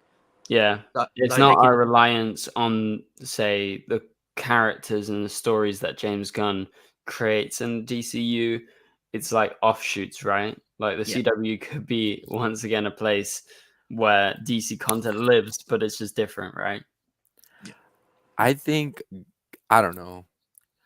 Speaker 1: Yeah, it's
Speaker 2: Like they
Speaker 1: not
Speaker 2: could,
Speaker 1: our reliance on, say, the characters and the stories that James Gunn creates in DCU. It's like offshoots, right? Like the
Speaker 2: Yeah.
Speaker 1: CW could be once again a place where DC content lives, but it's just different, right?
Speaker 4: I think I don't know.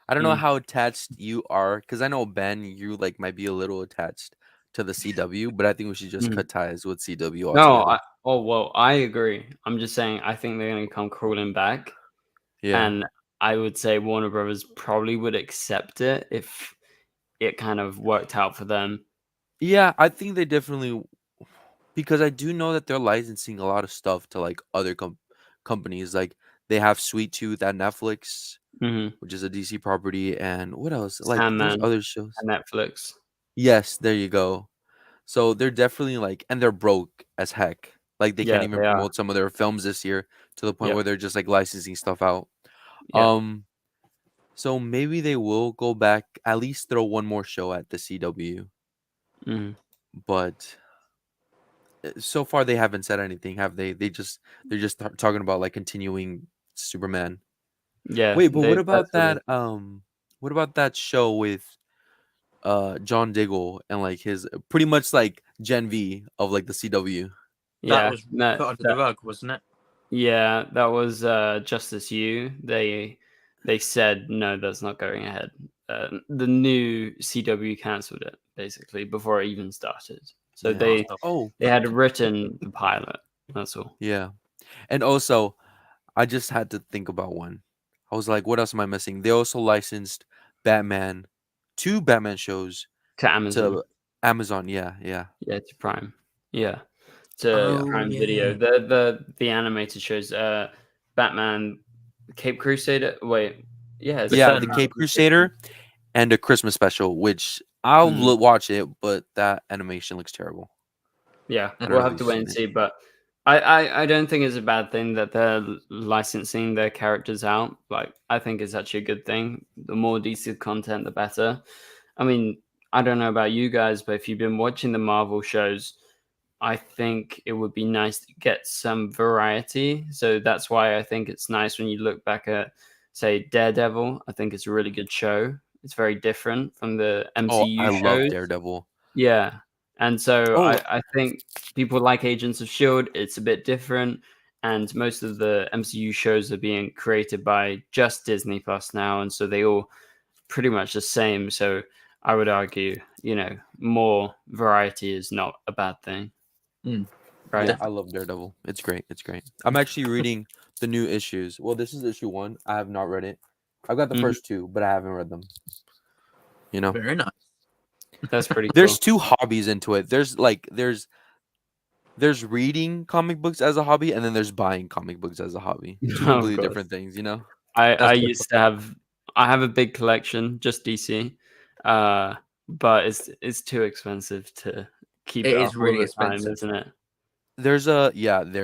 Speaker 4: I don't know
Speaker 1: Mm.
Speaker 4: how attached you are, because I know Ben, you like might be a little attached to the CW, but I think we should just
Speaker 1: Mhm.
Speaker 4: cut ties with CW
Speaker 1: No,
Speaker 4: altogether.
Speaker 1: well, I agree. I'm just saying I think they're going to come crawling back,
Speaker 4: Yeah.
Speaker 1: and I would say Warner Brothers probably would accept it if it kind of worked out for them.
Speaker 4: Yeah, I think they definitely, because I do know that they're licensing a lot of stuff to like other companies. Like they have Sweet Tooth at Netflix,
Speaker 1: Mm-hmm.
Speaker 4: which is a DC property, and what else? Like there's
Speaker 1: Sandman
Speaker 4: other shows.
Speaker 1: and Netflix.
Speaker 4: Yes, there you go. So they're definitely like, and they're broke as heck. Like they can't
Speaker 1: Yeah,
Speaker 4: even
Speaker 1: they are.
Speaker 4: promote some of their films this year, to the point
Speaker 1: Yeah,
Speaker 4: where they're just like licensing stuff out.
Speaker 1: yeah.
Speaker 4: So maybe they will go back, at least throw one more show at the CW.
Speaker 1: Mhm.
Speaker 4: But so far they haven't said anything, have they? They're just talking about like continuing Superman.
Speaker 1: Yeah,
Speaker 4: Wait, but what
Speaker 1: that's
Speaker 4: about
Speaker 1: what they.
Speaker 4: that? What about that show with John Diggle and like his pretty much like Gen V of like the CW?
Speaker 2: that
Speaker 1: Yeah,
Speaker 2: was put under the rug, wasn't it?
Speaker 1: yeah, that was Justice U. They said no, that's not going ahead. The new CW cancelled it basically before it even started. So
Speaker 4: Yeah.
Speaker 1: they
Speaker 4: Oh,
Speaker 1: they had written the pilot. That's all.
Speaker 4: yeah. And also, I just had to think about one. I was like, what else am I missing? They also licensed Batman, two Batman shows
Speaker 1: To Amazon.
Speaker 4: to Amazon. Yeah, yeah,
Speaker 1: Yeah, to Prime. Yeah, to
Speaker 4: yeah.
Speaker 2: Oh
Speaker 1: Prime Video.
Speaker 2: yeah.
Speaker 1: The animated shows. Batman, Cape Crusader. Wait, yeah, it's
Speaker 4: Yeah,
Speaker 2: Return
Speaker 4: the
Speaker 2: of
Speaker 1: Batman.
Speaker 4: Cape
Speaker 2: the Crusader.
Speaker 4: Crusader and a Christmas special, which I'll
Speaker 1: Mm.
Speaker 4: watch it, but that animation looks terrible.
Speaker 1: Yeah,
Speaker 4: I don't
Speaker 1: we'll
Speaker 4: know if
Speaker 1: have
Speaker 4: you've
Speaker 1: to wait
Speaker 4: seen
Speaker 1: and
Speaker 4: it.
Speaker 1: see. But I don't think it's a bad thing that they're licensing their characters out. Like, I think it's actually a good thing. The more DC content, the better. I mean, I don't know about you guys, but if you've been watching the Marvel shows, I think it would be nice to get some variety. So that's why I think it's nice when you look back at, say, Daredevil. I think it's a really good show. It's very different from the
Speaker 4: Oh, I
Speaker 1: MCU
Speaker 4: love
Speaker 1: shows.
Speaker 4: Daredevil.
Speaker 1: Yeah. And so
Speaker 4: Oh,
Speaker 1: I think people like Agents of S.H.I.E.L.D., it's a bit different. And most of the MCU shows are being created by just Disney Plus now. And so they all pretty much the same. So I would argue, more variety is not a bad thing.
Speaker 2: Mm.
Speaker 1: Right.
Speaker 4: yeah, I love Daredevil. It's great. It's great. I'm actually reading the new issues. Well, this is issue 1. I have not read it. I've got the
Speaker 1: Mhm.
Speaker 4: first 2, but I haven't read them. You know,
Speaker 2: Very nice.
Speaker 1: That's pretty cool.
Speaker 4: there's 2 hobbies into it. There's reading comic books as a hobby, and then there's buying comic books as a hobby. 2
Speaker 1: Oh,
Speaker 4: completely
Speaker 1: God.
Speaker 4: different things. You know.
Speaker 1: I
Speaker 2: That's
Speaker 1: used to have I have a big collection, just DC. But it's too expensive to keep it
Speaker 2: It
Speaker 1: up
Speaker 2: is
Speaker 1: all
Speaker 2: really
Speaker 1: the time,
Speaker 2: expensive.
Speaker 1: isn't it?
Speaker 4: There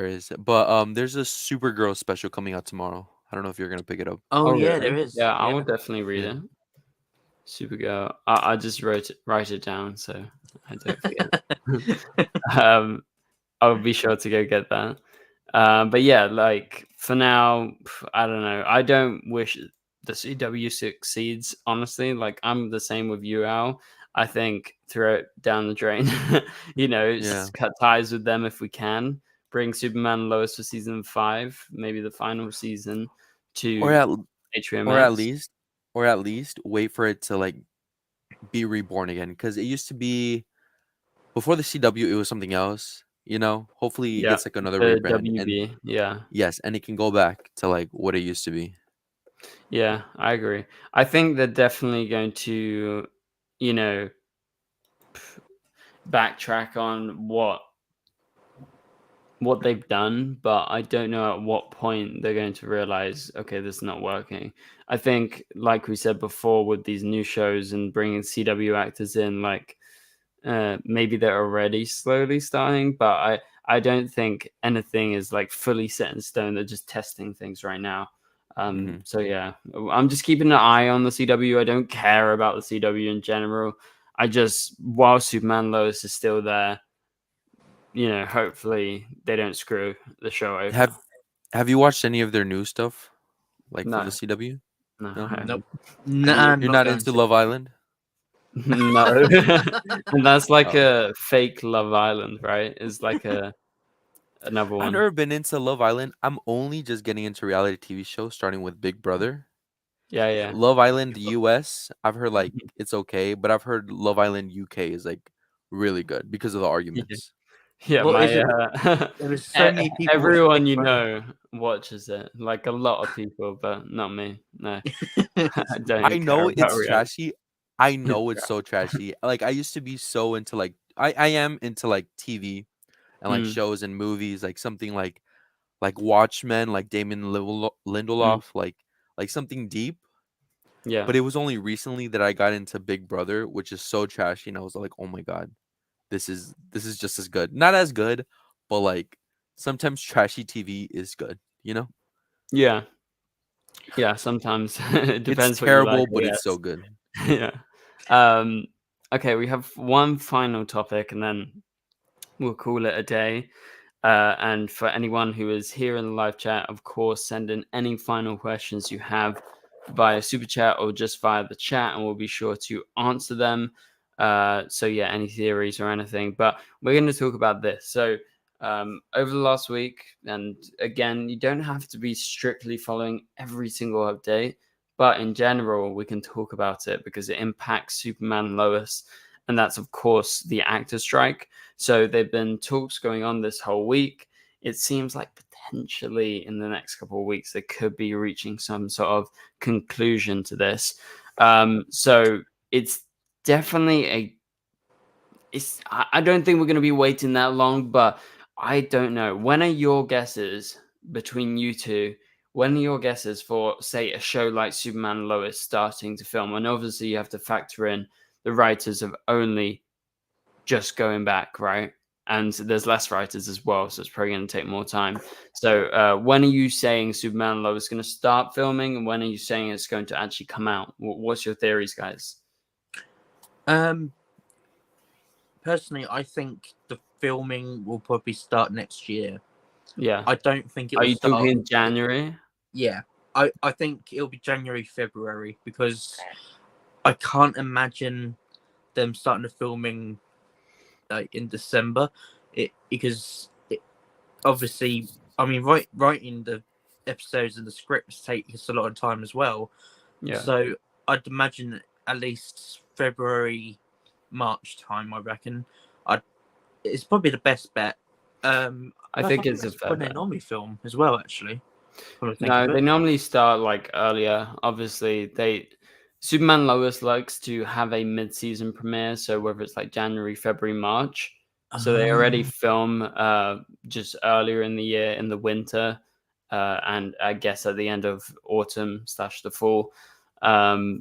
Speaker 4: is, but there's a Supergirl special coming out tomorrow. I don't know if you're gonna pick it up.
Speaker 2: Oh
Speaker 1: Oh,
Speaker 2: yeah,
Speaker 1: really?
Speaker 2: there is.
Speaker 1: Yeah, I
Speaker 2: Yeah.
Speaker 1: will definitely read
Speaker 4: Yeah.
Speaker 1: it. Supergirl. I just write it down so I don't forget. I'll be sure to go get that. But yeah, like for now, I don't know. I don't wish the CW succeeds. Honestly, like I'm the same with you, Al. I think throw it down the drain. Cut ties with them if we can. Bring Superman and Lois for season 5, maybe the final season, to HBO Max.
Speaker 4: Or at least wait for it to like be reborn again, because it used to be before the CW. It was something else. Hopefully it gets like another
Speaker 1: the
Speaker 4: rebrand.
Speaker 1: WB,
Speaker 4: Yes, and it can go back to like what it used to be.
Speaker 1: Yeah, I agree. I think they're definitely going to, backtrack on what they've done, but I don't know at what point they're going to realize, okay, this is not working. I think, like we said before, with these new shows and bringing CW actors in, like maybe they're already slowly starting, but I don't think anything is like fully set in stone. They're just testing things right now. So yeah, I'm just keeping an eye on the CW. I don't care about the CW in general. While Superman Lois is still there, hopefully they don't screw the show over.
Speaker 4: Have you watched any of their new stuff, like
Speaker 1: No.
Speaker 4: from the CW?
Speaker 1: No.
Speaker 2: Nope.
Speaker 4: You're not into Love Island?
Speaker 1: No. And that's like a fake Love Island, right? It's like another one.
Speaker 4: I've never been into Love Island. I'm only just getting into reality TV shows, starting with Big Brother.
Speaker 1: Yeah.
Speaker 4: Love Island US, I've heard like it's okay, but I've heard Love Island UK is like really good because of the arguments.
Speaker 1: Yeah,
Speaker 2: there was so many people.
Speaker 1: Everyone watches it, like a lot of people, but not me. No,
Speaker 4: I know it's trashy. I know it's so trashy. Like I used to be so into like I am into like TV and like shows and movies, like something like Watchmen, like Damon Lindelof, like something deep.
Speaker 1: Yeah.
Speaker 4: But it was only recently that I got into Big Brother, which is so trashy, and I was like, oh my god, this is just as good. Not as good, but like sometimes trashy TV is good,
Speaker 1: Yeah. Yeah, sometimes it depends.
Speaker 4: It's terrible,
Speaker 1: what you like,
Speaker 4: but it's so good.
Speaker 1: Yeah. Okay, we have one final topic, and then we'll call it a day. And for anyone who is here in the live chat, of course, send in any final questions you have via super chat or just via the chat, and we'll be sure to answer them. So yeah, any theories or anything, but we're going to talk about this. So over the last week, and again, you don't have to be strictly following every single update, but in general, we can talk about it because it impacts Superman and Lois. And that's, of course, the actor strike. So there've been talks going on this whole week. It seems like potentially in the next couple of weeks, they could be reaching some sort of conclusion to this. So it's definitely I don't think we're going to be waiting that long, but I don't know. When are your guesses between you two? When are your guesses for, say, a show like Superman and Lois starting to film? And obviously you have to factor in the writers have only just going back, right? And there's less writers as well, so it's probably going to take more time. So when are you saying Superman and Lois is going to start filming, and when are you saying it's going to actually come out? What's your theories, guys?
Speaker 2: Personally, I think the filming will probably start next year.
Speaker 1: Yeah.
Speaker 2: I don't think it will
Speaker 1: Are you
Speaker 2: start
Speaker 1: talking in January?
Speaker 2: Yeah. I think it'll be January, February, because I can't imagine them starting the filming like in December. Obviously, I mean, writing the episodes and the scripts takes a lot of time as well.
Speaker 1: Yeah.
Speaker 2: So I'd imagine at least February, March time. I reckon. It's probably the best bet.
Speaker 1: I think it's a fair
Speaker 2: when they normally film as well, actually.
Speaker 1: No, they normally start like earlier. Obviously, Superman Lois likes to have a mid-season premiere, so whether it's like January, February, March. So they already film just earlier in the year, in the winter, and I guess at the end of autumn / the fall.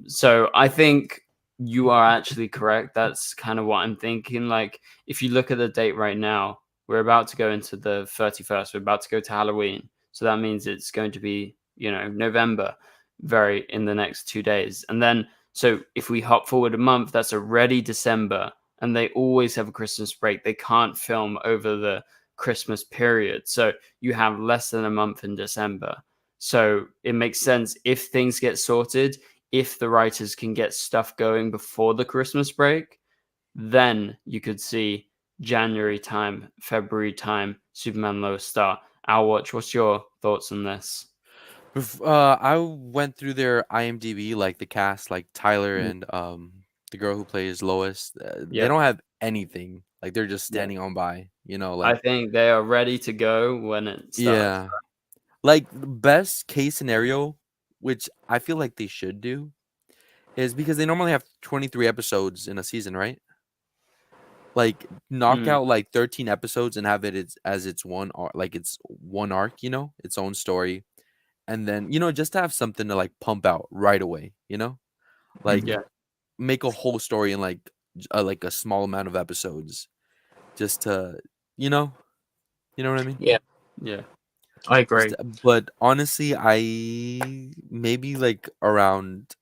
Speaker 1: So I think you are actually correct. That's kind of what I'm thinking. Like, if you look at the date right now, we're about to go into the 31st. We're about to go to Halloween. So that means it's going to be, November, in the next 2 days. And then, so if we hop forward a month, that's already December. And they always have a Christmas break. They can't film over the Christmas period. So you have less than a month in December. So it makes sense if things get sorted, if the writers can get stuff going before the Christmas break, then you could see January time, February time, Superman Lois start. Our Watch, what's your thoughts on this?
Speaker 4: I went through their IMDb, like the cast, like Tyler and the girl who plays Lois. They don't have anything. Like they're just standing on by. You know,
Speaker 1: I
Speaker 4: like
Speaker 1: think they are ready to go when it starts.
Speaker 4: yeah. Like the best case scenario, which I feel like they should do, is because they normally have 23 episodes in a season, right? Like knock out like 13 episodes and have it as its one arc, like it's one arc, you know, its own story. And then, you know, just to have something to like pump out right away, you know? Like
Speaker 1: Yeah.
Speaker 4: make a whole story in like a small amount of episodes just to, you know what I mean?
Speaker 2: Yeah,
Speaker 1: Yeah.
Speaker 2: I agree.
Speaker 4: But honestly, I maybe like around,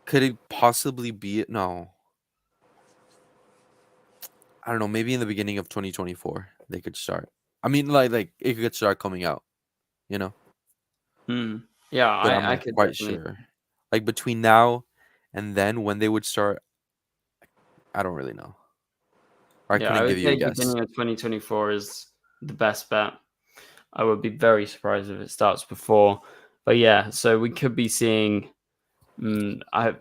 Speaker 4: could it possibly be no. I don't know, maybe in the beginning of 2024 they could start. I mean like it could start coming out, you know?
Speaker 1: Yeah,
Speaker 4: But I'm
Speaker 1: I
Speaker 4: not
Speaker 1: could
Speaker 4: quite
Speaker 1: definitely.
Speaker 4: sure. Like between now and then when they would start, I don't really know. Or I
Speaker 1: Yeah, I
Speaker 4: couldn't
Speaker 1: would
Speaker 4: give you a
Speaker 1: say
Speaker 4: guess.
Speaker 1: beginning of 2024 is the best bet. I would be very surprised if it starts before. But yeah, so we could be seeing at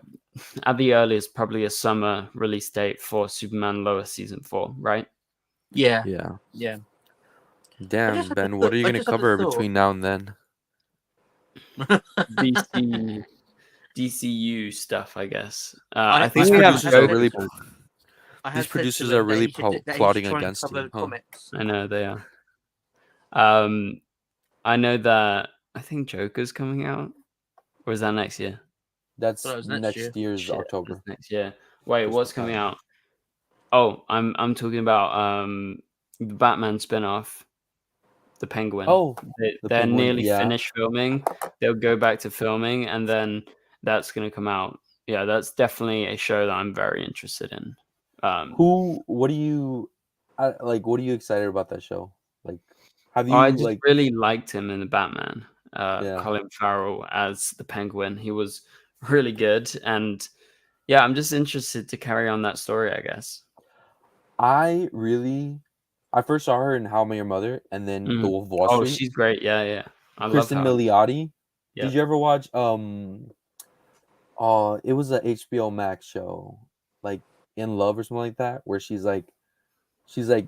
Speaker 1: the earliest probably a summer release date for Superman Lois season 4, right?
Speaker 2: Yeah,
Speaker 4: Yeah.
Speaker 2: yeah.
Speaker 4: Damn, Ben, what are you
Speaker 2: I
Speaker 4: gonna
Speaker 2: just had a
Speaker 4: cover
Speaker 2: thought.
Speaker 4: between now and then?
Speaker 1: DC DCU stuff, I guess.
Speaker 2: I
Speaker 1: I think
Speaker 4: These
Speaker 1: we have
Speaker 4: producers are
Speaker 1: Joker.
Speaker 4: really
Speaker 2: I
Speaker 4: these
Speaker 2: had said to
Speaker 4: producers
Speaker 2: him
Speaker 4: are
Speaker 2: that
Speaker 4: really
Speaker 2: he should
Speaker 4: plotting
Speaker 2: try and
Speaker 4: against
Speaker 2: cover
Speaker 4: you, huh?
Speaker 2: comics.
Speaker 1: I know they are. I know that I think Joker's coming out, or is that next year?
Speaker 4: That's
Speaker 2: Well, that was next year.
Speaker 4: next year's
Speaker 1: Shit,
Speaker 4: October.
Speaker 1: that's next year. Wait,
Speaker 4: Just
Speaker 1: what's
Speaker 4: the
Speaker 1: coming
Speaker 4: time.
Speaker 1: out? Oh, I'm talking about the Batman spin-off, The Penguin.
Speaker 4: Oh, the
Speaker 1: They're
Speaker 4: Penguin,
Speaker 1: nearly
Speaker 4: yeah.
Speaker 1: finished filming. They'll go back to filming, and then that's gonna come out. Yeah, that's definitely a show that I'm very interested in.
Speaker 4: What do you what are you excited about that show? Like have
Speaker 1: I
Speaker 4: you
Speaker 1: just
Speaker 4: like
Speaker 1: really liked him in the Batman.
Speaker 4: yeah.
Speaker 1: Colin Farrell as the Penguin. He was really good, and yeah, I'm just interested to carry on that story, I guess.
Speaker 4: I first saw her in How I Met Your Mother and then The Wolf of Wall
Speaker 1: Oh,
Speaker 4: Street.
Speaker 1: she's great. Yeah, yeah. I love
Speaker 4: Kristen
Speaker 1: her.
Speaker 4: Milioti.
Speaker 1: Yeah.
Speaker 4: Did you ever watch oh, it was a HBO Max show, like In Love or something like that, where she's like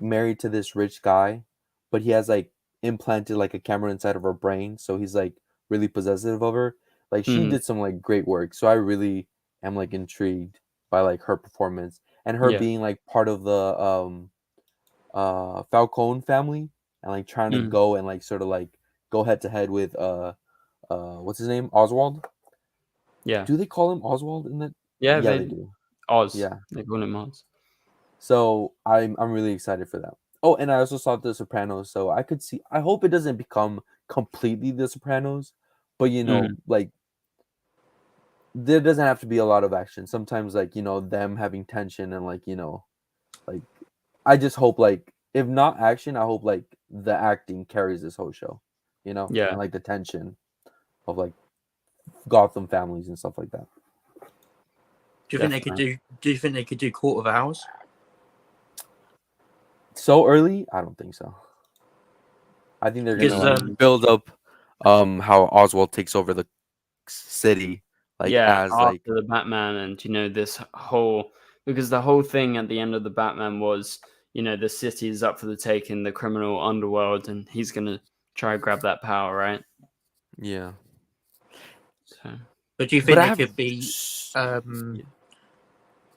Speaker 4: married to this rich guy, but he has like implanted like a camera inside of her brain, so he's like really possessive of her. Like she
Speaker 1: Mhm.
Speaker 4: did some like great work, so I really am like intrigued by like her performance and her
Speaker 1: Yeah.
Speaker 4: being like part of the Falcone family and like trying to
Speaker 1: Mhm.
Speaker 4: go and like sort of like go head to head with what's his name, Oswald.
Speaker 1: Yeah.
Speaker 4: Do they call him Oswald in that?
Speaker 1: Yeah,
Speaker 4: Yeah, they do.
Speaker 1: Oz.
Speaker 4: Yeah.
Speaker 1: They call him Oz.
Speaker 4: So I'm really excited for that. Oh, and I also saw The Sopranos, so I could see. I hope it doesn't become completely The Sopranos, but you know, like there doesn't have to be a lot of action. Sometimes, like you know, them having tension and like you know, like I just hope like if not action, I hope like the acting carries this whole show, you know,
Speaker 1: Yeah.
Speaker 4: and like the tension of like Gotham families and stuff like that.
Speaker 2: Do you think they could do? Do you think they could do Court of Owls?
Speaker 4: So early? I don't think so. I think they're
Speaker 2: Because,
Speaker 4: gonna like, build up how Oswald takes over the city, like
Speaker 1: Yeah,
Speaker 4: as
Speaker 1: after
Speaker 4: like
Speaker 1: the Batman, and you know this whole, because the whole thing at the end of the Batman was, you know, the city is up for the taking, the criminal underworld, and he's gonna try to grab that power, right?
Speaker 4: yeah.
Speaker 1: So
Speaker 2: but do you
Speaker 4: But
Speaker 2: think
Speaker 4: I
Speaker 2: they
Speaker 4: have
Speaker 2: could be?
Speaker 4: yeah.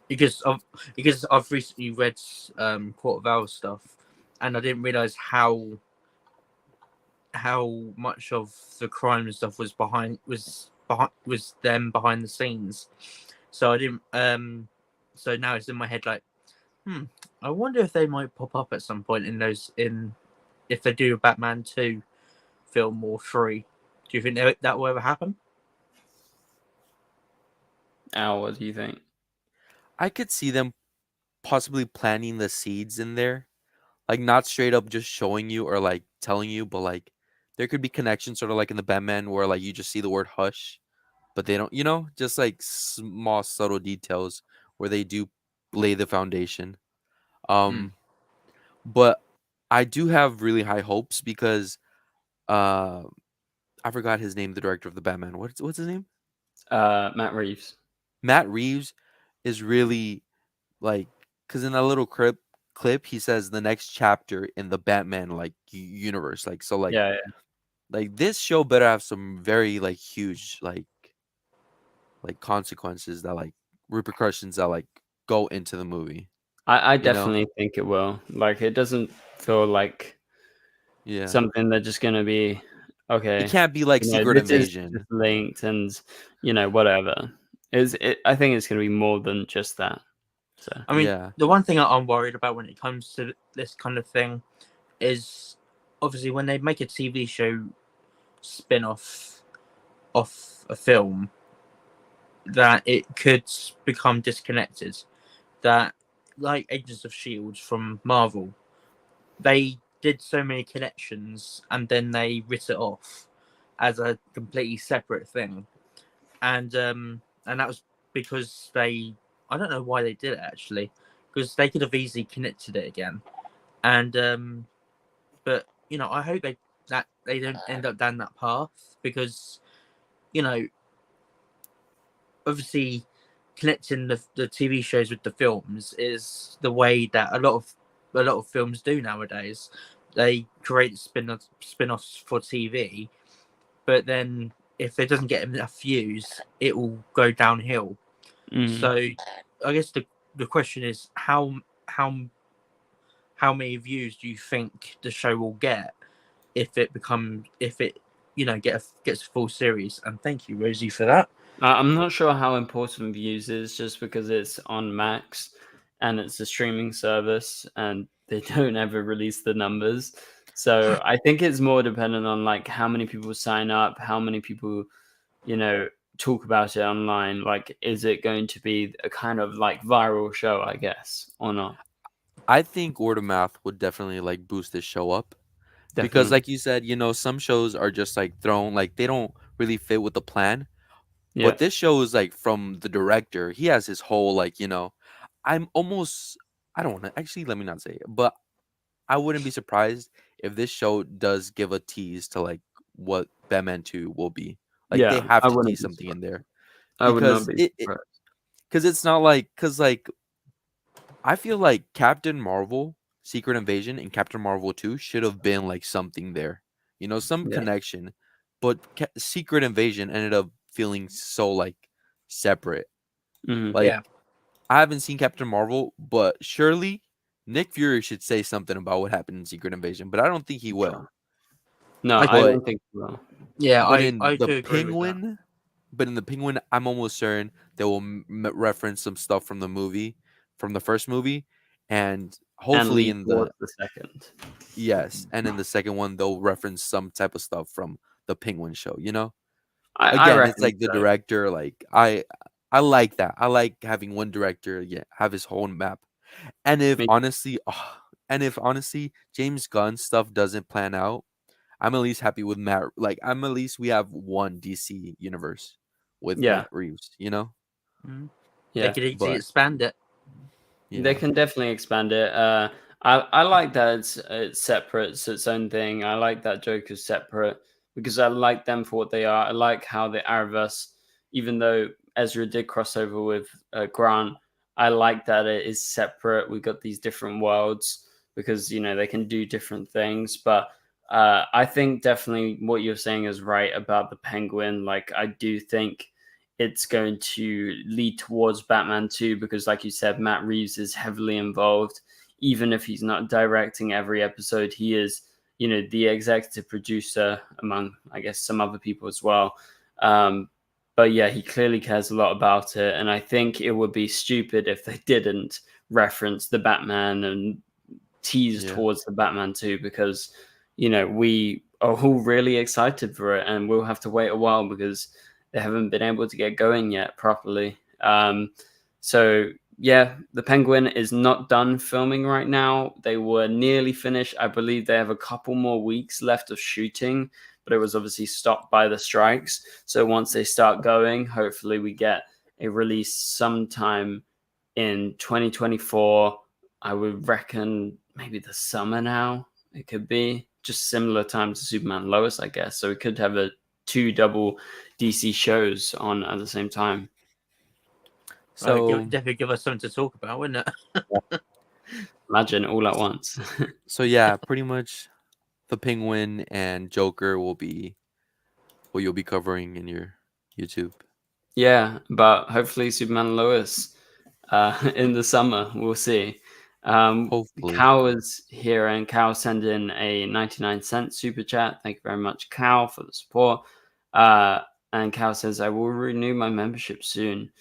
Speaker 2: Because I've recently read Court of Owls stuff, and I didn't realize how much of the crime and stuff was them behind the scenes. So I didn't. So now it's in my head like, I wonder if they might pop up at some point if they do a Batman 2 film or 3. Do you think that will ever happen?
Speaker 1: Al, what do you think?
Speaker 4: I could see them possibly planting the seeds in there. Like not straight up just showing you or like telling you, but like there could be connections sort of like in the Batman where like you just see the word hush, but they don't, you know, just like small subtle details where they do lay the foundation. But I do have really high hopes because I forgot his name, the director of the Batman. What's his name?
Speaker 1: Matt Reeves.
Speaker 4: Matt Reeves is really like, because in that little clip he says the next chapter in the Batman like universe. Like, so like
Speaker 1: Yeah.
Speaker 4: like this show better have some very like huge like consequences, that like repercussions that like go into the movie.
Speaker 1: I
Speaker 4: You know?
Speaker 1: definitely think it will. Like, it doesn't feel like
Speaker 4: Yeah.
Speaker 1: something they're just gonna be okay.
Speaker 4: It can't be like Secret
Speaker 1: this is
Speaker 4: Invasion.
Speaker 1: just linked and whatever. I think it's gonna be more than just that. So
Speaker 2: I mean,
Speaker 4: Yeah.
Speaker 2: the one thing I'm worried about when it comes to this kind of thing is obviously when they make a TV show spin-off off a film, that it could become disconnected. That, like Agents of S.H.I.E.L.D. from Marvel, they did so many connections and then they writ it off as a completely separate thing. And that was because I don't know why they did it actually, because they could have easily connected it again. And but I hope they don't end up down that path, because obviously connecting the TV shows with the films is the way that a lot of films do nowadays. They create spin-offs for TV, but then if it doesn't get enough views, it will go downhill. So I guess the question is how many views do you think the show will get if it gets a full series? And thank you, Rosie, for that.
Speaker 1: I'm not sure how important views is, just because it's on Max and it's a streaming service and they don't ever release the numbers. So I think it's more dependent on like how many people sign up, how many people, talk about it online. Like, is it going to be a kind of like viral show, I guess, or not?
Speaker 4: I think word of mouth would definitely like boost this show up. Because
Speaker 1: Definitely.
Speaker 4: like you said, some shows are just like thrown, like they don't really fit with the plan.
Speaker 1: Yeah.
Speaker 4: But this show is like from the director. He has his whole like, I'm almost, I don't want to actually, let me not say it, but I wouldn't be surprised if this show does give a tease to like what Batman 2 will be. Like they
Speaker 1: Yeah,
Speaker 4: have
Speaker 1: I
Speaker 4: to
Speaker 1: wouldn't
Speaker 4: tease
Speaker 1: be
Speaker 4: something in there.
Speaker 1: I would not
Speaker 4: Because
Speaker 1: be
Speaker 4: it
Speaker 1: surprised.
Speaker 4: because it's not like, because like I feel like Captain Marvel, Secret Invasion, and Captain Marvel 2 should have been like something there. Some
Speaker 1: Yeah.
Speaker 4: connection. But Secret Invasion ended up feeling so like separate. Like,
Speaker 2: Yeah.
Speaker 4: I haven't seen Captain Marvel, but surely Nick Fury should say something about what happened in Secret Invasion, but I don't think he will.
Speaker 1: No, I
Speaker 4: But-
Speaker 1: don't think he will.
Speaker 2: Yeah,
Speaker 4: But
Speaker 2: I
Speaker 4: in
Speaker 2: do
Speaker 4: the
Speaker 2: agree with that.
Speaker 4: Penguin, I'm almost certain they will reference some stuff from the first movie, and hopefully
Speaker 1: and
Speaker 4: in
Speaker 1: towards
Speaker 4: the
Speaker 1: the second.
Speaker 4: yes, and in the second one they'll reference some type of stuff from the Penguin show.
Speaker 1: I
Speaker 4: Again,
Speaker 1: reckon
Speaker 4: it's like the
Speaker 1: so.
Speaker 4: director. Like I like that. I like having one director, have his whole map. And if
Speaker 1: Me-
Speaker 4: honestly, James Gunn stuff doesn't plan out, I'm at least happy with Matt. Like, I'm at least we have one DC universe with
Speaker 1: Yeah.
Speaker 4: Matt Reeves.
Speaker 2: They
Speaker 1: Yeah,
Speaker 2: could easily
Speaker 4: but-
Speaker 2: expand it.
Speaker 1: they can definitely expand it. I like that it's separate, it's its own thing. I like that Joker's separate because I like them for what they are. I like how the Arrowverse, even though Ezra did cross over with Grant, I like that it is separate. We got these different worlds because they can do different things. But I think definitely what you're saying is right about the Penguin. Like, I do think it's going to lead towards Batman 2 because, like you said, Matt Reeves is heavily involved. Even if he's not directing every episode, he is, the executive producer, among, I guess, some other people as well. But yeah, he clearly cares a lot about it. And I think it would be stupid if they didn't reference the Batman and tease towards the Batman 2 because, we are all really excited for it, and we'll have to wait a while because they haven't been able to get going yet properly. So yeah, the Penguin is not done filming right now. They were nearly finished. I believe they have a couple more weeks left of shooting, but it was obviously stopped by the strikes. So once they start going, hopefully we get a release sometime in 2024. I would reckon maybe the summer now. It could be just similar time to Superman and Lois, I guess. So we could have two double DC shows on at the same time.
Speaker 2: So
Speaker 4: So
Speaker 2: definitely give us something to talk about, wouldn't it?
Speaker 1: Imagine all at once.
Speaker 4: so yeah, pretty much the Penguin and Joker will be what you'll be covering in your YouTube.
Speaker 1: Yeah, but hopefully Superman and Lois in the summer. We'll see.
Speaker 4: Hopefully.
Speaker 1: Cal is here, and Cal sent in a 99-cent super chat. Thank you very much, Cal, for the support. And Cal says, I will renew my membership soon,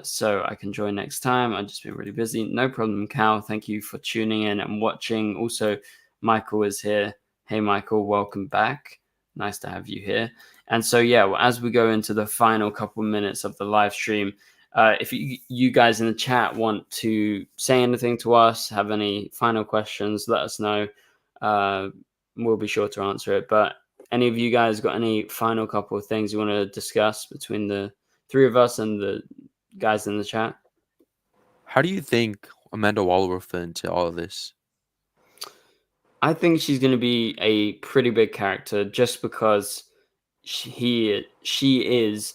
Speaker 1: so I can join next time. I've just been really busy. No problem, Cal. Thank you for tuning in and watching. Also, Michael is here. Hey, Michael, welcome back. Nice to have you here. And so, yeah, well, as we go into the final couple minutes of the live stream, if you guys in the chat want to say anything to us, have any final questions, let us know. We'll be sure to answer it. But any of you guys got any final couple of things you want to discuss between the three of us and the guys in the chat?
Speaker 4: How do you think Amanda Waller will fit into all of this?
Speaker 1: I think she's going to be a pretty big character just because she is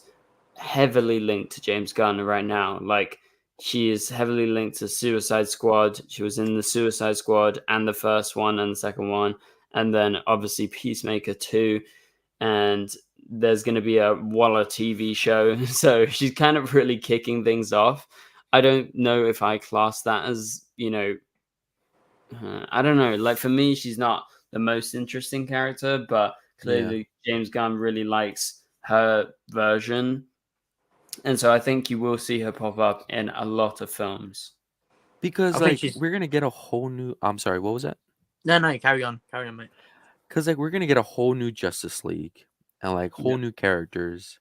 Speaker 1: heavily linked to James Gunn right now. Like, she is heavily linked to Suicide Squad. She was in the Suicide Squad and the first one and the second one, and then obviously Peacemaker 2. And there's going to be a Waller TV show. So she's kind of really kicking things off. I don't know if I class that as, I don't know. Like, for me, she's not the most interesting character, but clearly James Gunn really likes her version. And so I think you will see her pop up in a lot of films.
Speaker 4: Because
Speaker 2: I think
Speaker 4: we're gonna get a whole new. I'm sorry, what was that?
Speaker 2: No, carry on, mate.
Speaker 4: Because we're gonna get a whole new Justice League and whole new characters,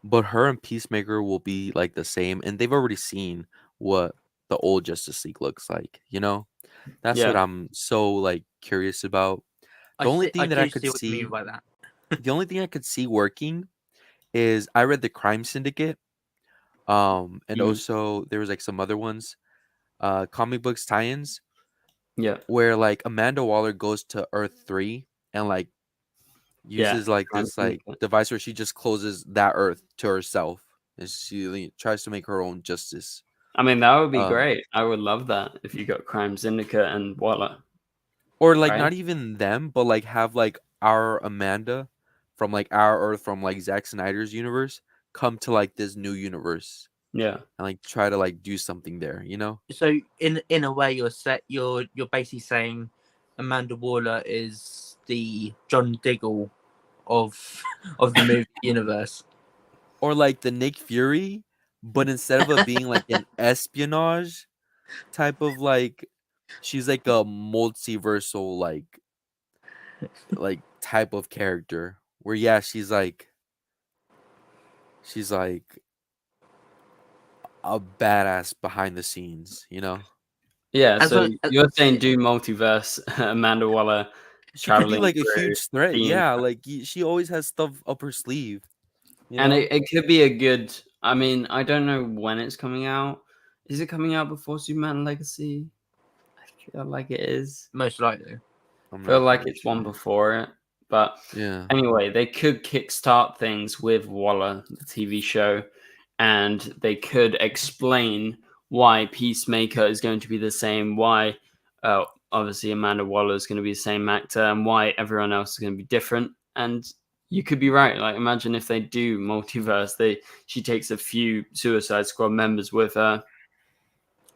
Speaker 4: but her and Peacemaker will be like the same, and they've already seen what the old Justice League looks like. That's what I'm so curious about. The only thing that I could
Speaker 2: what you mean by that.
Speaker 4: the only thing I could see working is I read the Crime Syndicate, and also there was some other ones, comic books tie-ins.
Speaker 1: Yeah.
Speaker 4: Where Amanda Waller goes to Earth 3 and uses this device where she just closes that Earth to herself and she tries to make her own justice.
Speaker 1: I mean, that would be great. I would love that if you got Crime Syndicate and Waller.
Speaker 4: Or not even them, but have our Amanda from our Earth from Zack Snyder's universe come to this new universe.
Speaker 1: Yeah.
Speaker 4: And try to do something there,
Speaker 2: So in a way you're basically saying Amanda Waller is the John Diggle of the movie universe.
Speaker 4: Or the Nick Fury, but instead of it being an espionage type of she's a multiversal type of character where she's a badass behind the scenes,
Speaker 1: Yeah, so you're saying do multiverse Amanda Waller traveling.
Speaker 4: She could be a huge threat. Yeah, she always has stuff up her sleeve.
Speaker 1: And it could be a good. I mean, I don't know when it's coming out. Is it coming out before Superman Legacy? I feel like it is.
Speaker 2: Most likely.
Speaker 1: I feel like it's one before it. But anyway, they could kickstart things with Waller, the TV show, and they could explain why Peacemaker is going to be the same, why obviously Amanda Waller is going to be the same actor, and why everyone else is going to be different. And you could be right. Imagine if they do multiverse, she takes a few Suicide Squad members with her,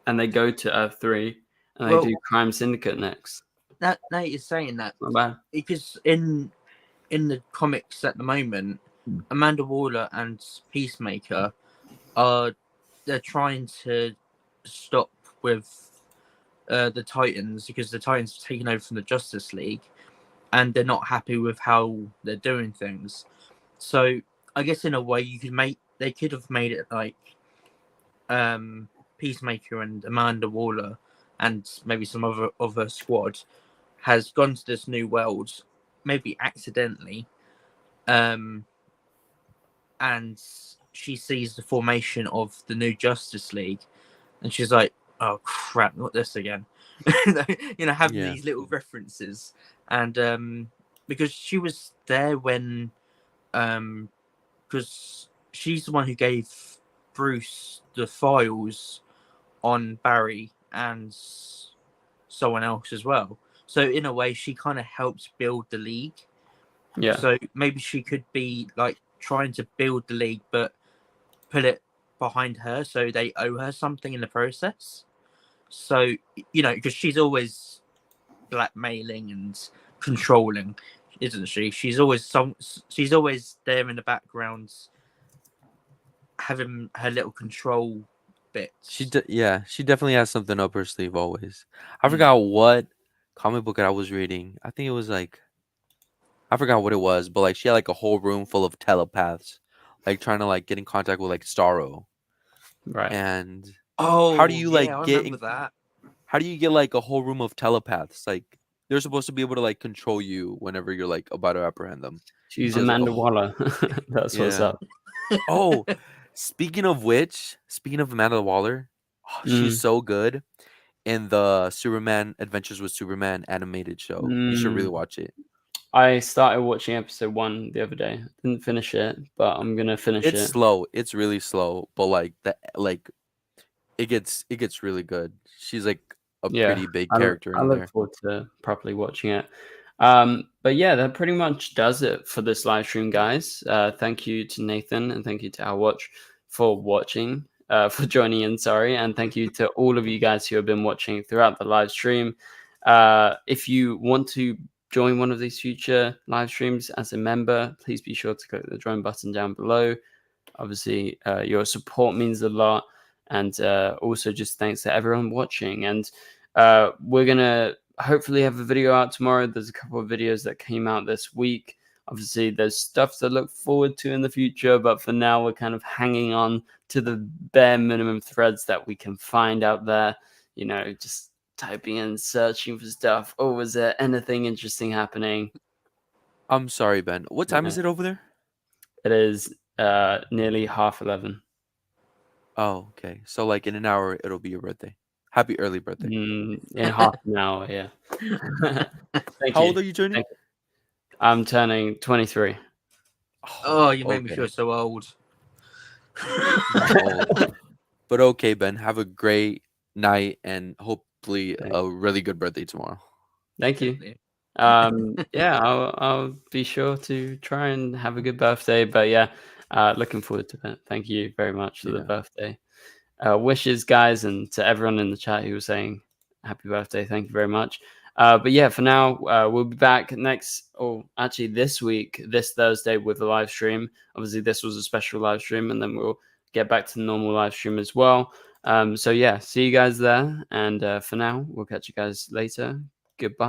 Speaker 1: and they go to Earth 3, and they do Crime Syndicate next.
Speaker 2: Now you're saying that,
Speaker 1: not bad.
Speaker 2: Because in the comics at the moment, Amanda Waller and Peacemaker they're trying to stop with the Titans, because the Titans have taken over from the Justice League, and they're not happy with how they're doing things. So I guess in a way they could have made it Peacemaker and Amanda Waller and maybe some other squad has gone to this new world, maybe accidentally, and she sees the formation of the new Justice League, and she's like, "Oh crap, not this again." Having
Speaker 4: Yeah.
Speaker 2: these little references, and because she was there when, because she's the one who gave Bruce the files on Barry and someone else as well. So in a way, she kind of helps build the league.
Speaker 1: Yeah.
Speaker 2: So maybe she could be like trying to build the league, but put it behind her, so they owe her something in the process. So because she's always blackmailing and controlling, isn't she? She's always there in the background, having her little control bits.
Speaker 4: She definitely has something up her sleeve always. I forgot what comic book I was reading. I think it was like, I forgot what it was, but like she had like a whole room full of telepaths, like trying to like get in contact with like Starro.
Speaker 1: Right.
Speaker 4: And
Speaker 2: Oh,
Speaker 4: how do you like
Speaker 2: I
Speaker 4: get
Speaker 2: remember that?
Speaker 4: how do you get like a whole room of telepaths? Like they're supposed to be able to like control you whenever you're like about to apprehend them.
Speaker 1: She's
Speaker 4: She has, like,
Speaker 1: Amanda Waller. That's what's
Speaker 4: Yeah.
Speaker 1: up.
Speaker 4: Oh, speaking of Amanda Waller, she's so good in the Superman Adventures with Superman animated show. You should really watch it.
Speaker 1: I started watching episode 1 the other day. Didn't finish it, but I'm gonna finish
Speaker 4: It's
Speaker 1: it.
Speaker 4: slow. It's really slow, but like it gets really good. She's like a pretty big character
Speaker 1: I
Speaker 4: in
Speaker 1: look
Speaker 4: there.
Speaker 1: forward to properly watching it. But yeah, that pretty much does it for this live stream, guys. Thank you to Nathan and thank you to our watch for watching, for joining in, sorry, and thank you to all of you guys who have been watching throughout the live stream. If you want to join one of these future live streams as a member, please be sure to click the join button down below. Obviously, your support means a lot. And also just thanks to everyone watching. And we're going to hopefully have a video out tomorrow. There's a couple of videos that came out this week. Obviously, there's stuff to look forward to in the future. But for now, we're kind of hanging on to the bare minimum threads that we can find out there. Just typing in, searching for stuff. Oh, was there anything interesting happening?
Speaker 4: I'm sorry, Ben. What time is it over there?
Speaker 1: It is nearly 11:30.
Speaker 4: Oh, okay. So like in an hour, it'll be your birthday. Happy early birthday.
Speaker 1: In half an hour, yeah.
Speaker 4: How old are you turning?
Speaker 1: I'm turning 23.
Speaker 2: Oh, you made me feel so old.
Speaker 4: But okay, Ben. Have a great night and hopefully a really good birthday tomorrow.
Speaker 1: Thank you. Yeah, I'll be sure to try and have a good birthday. But yeah, looking forward to that. Thank you very much for the birthday wishes, guys, and to everyone in the chat who was saying happy birthday. Thank you very much. But yeah, for now, we'll be back this week, this Thursday, with a live stream. Obviously, this was a special live stream, and then we'll get back to the normal live stream as well. So yeah, see you guys there. And for now, we'll catch you guys later. Goodbye.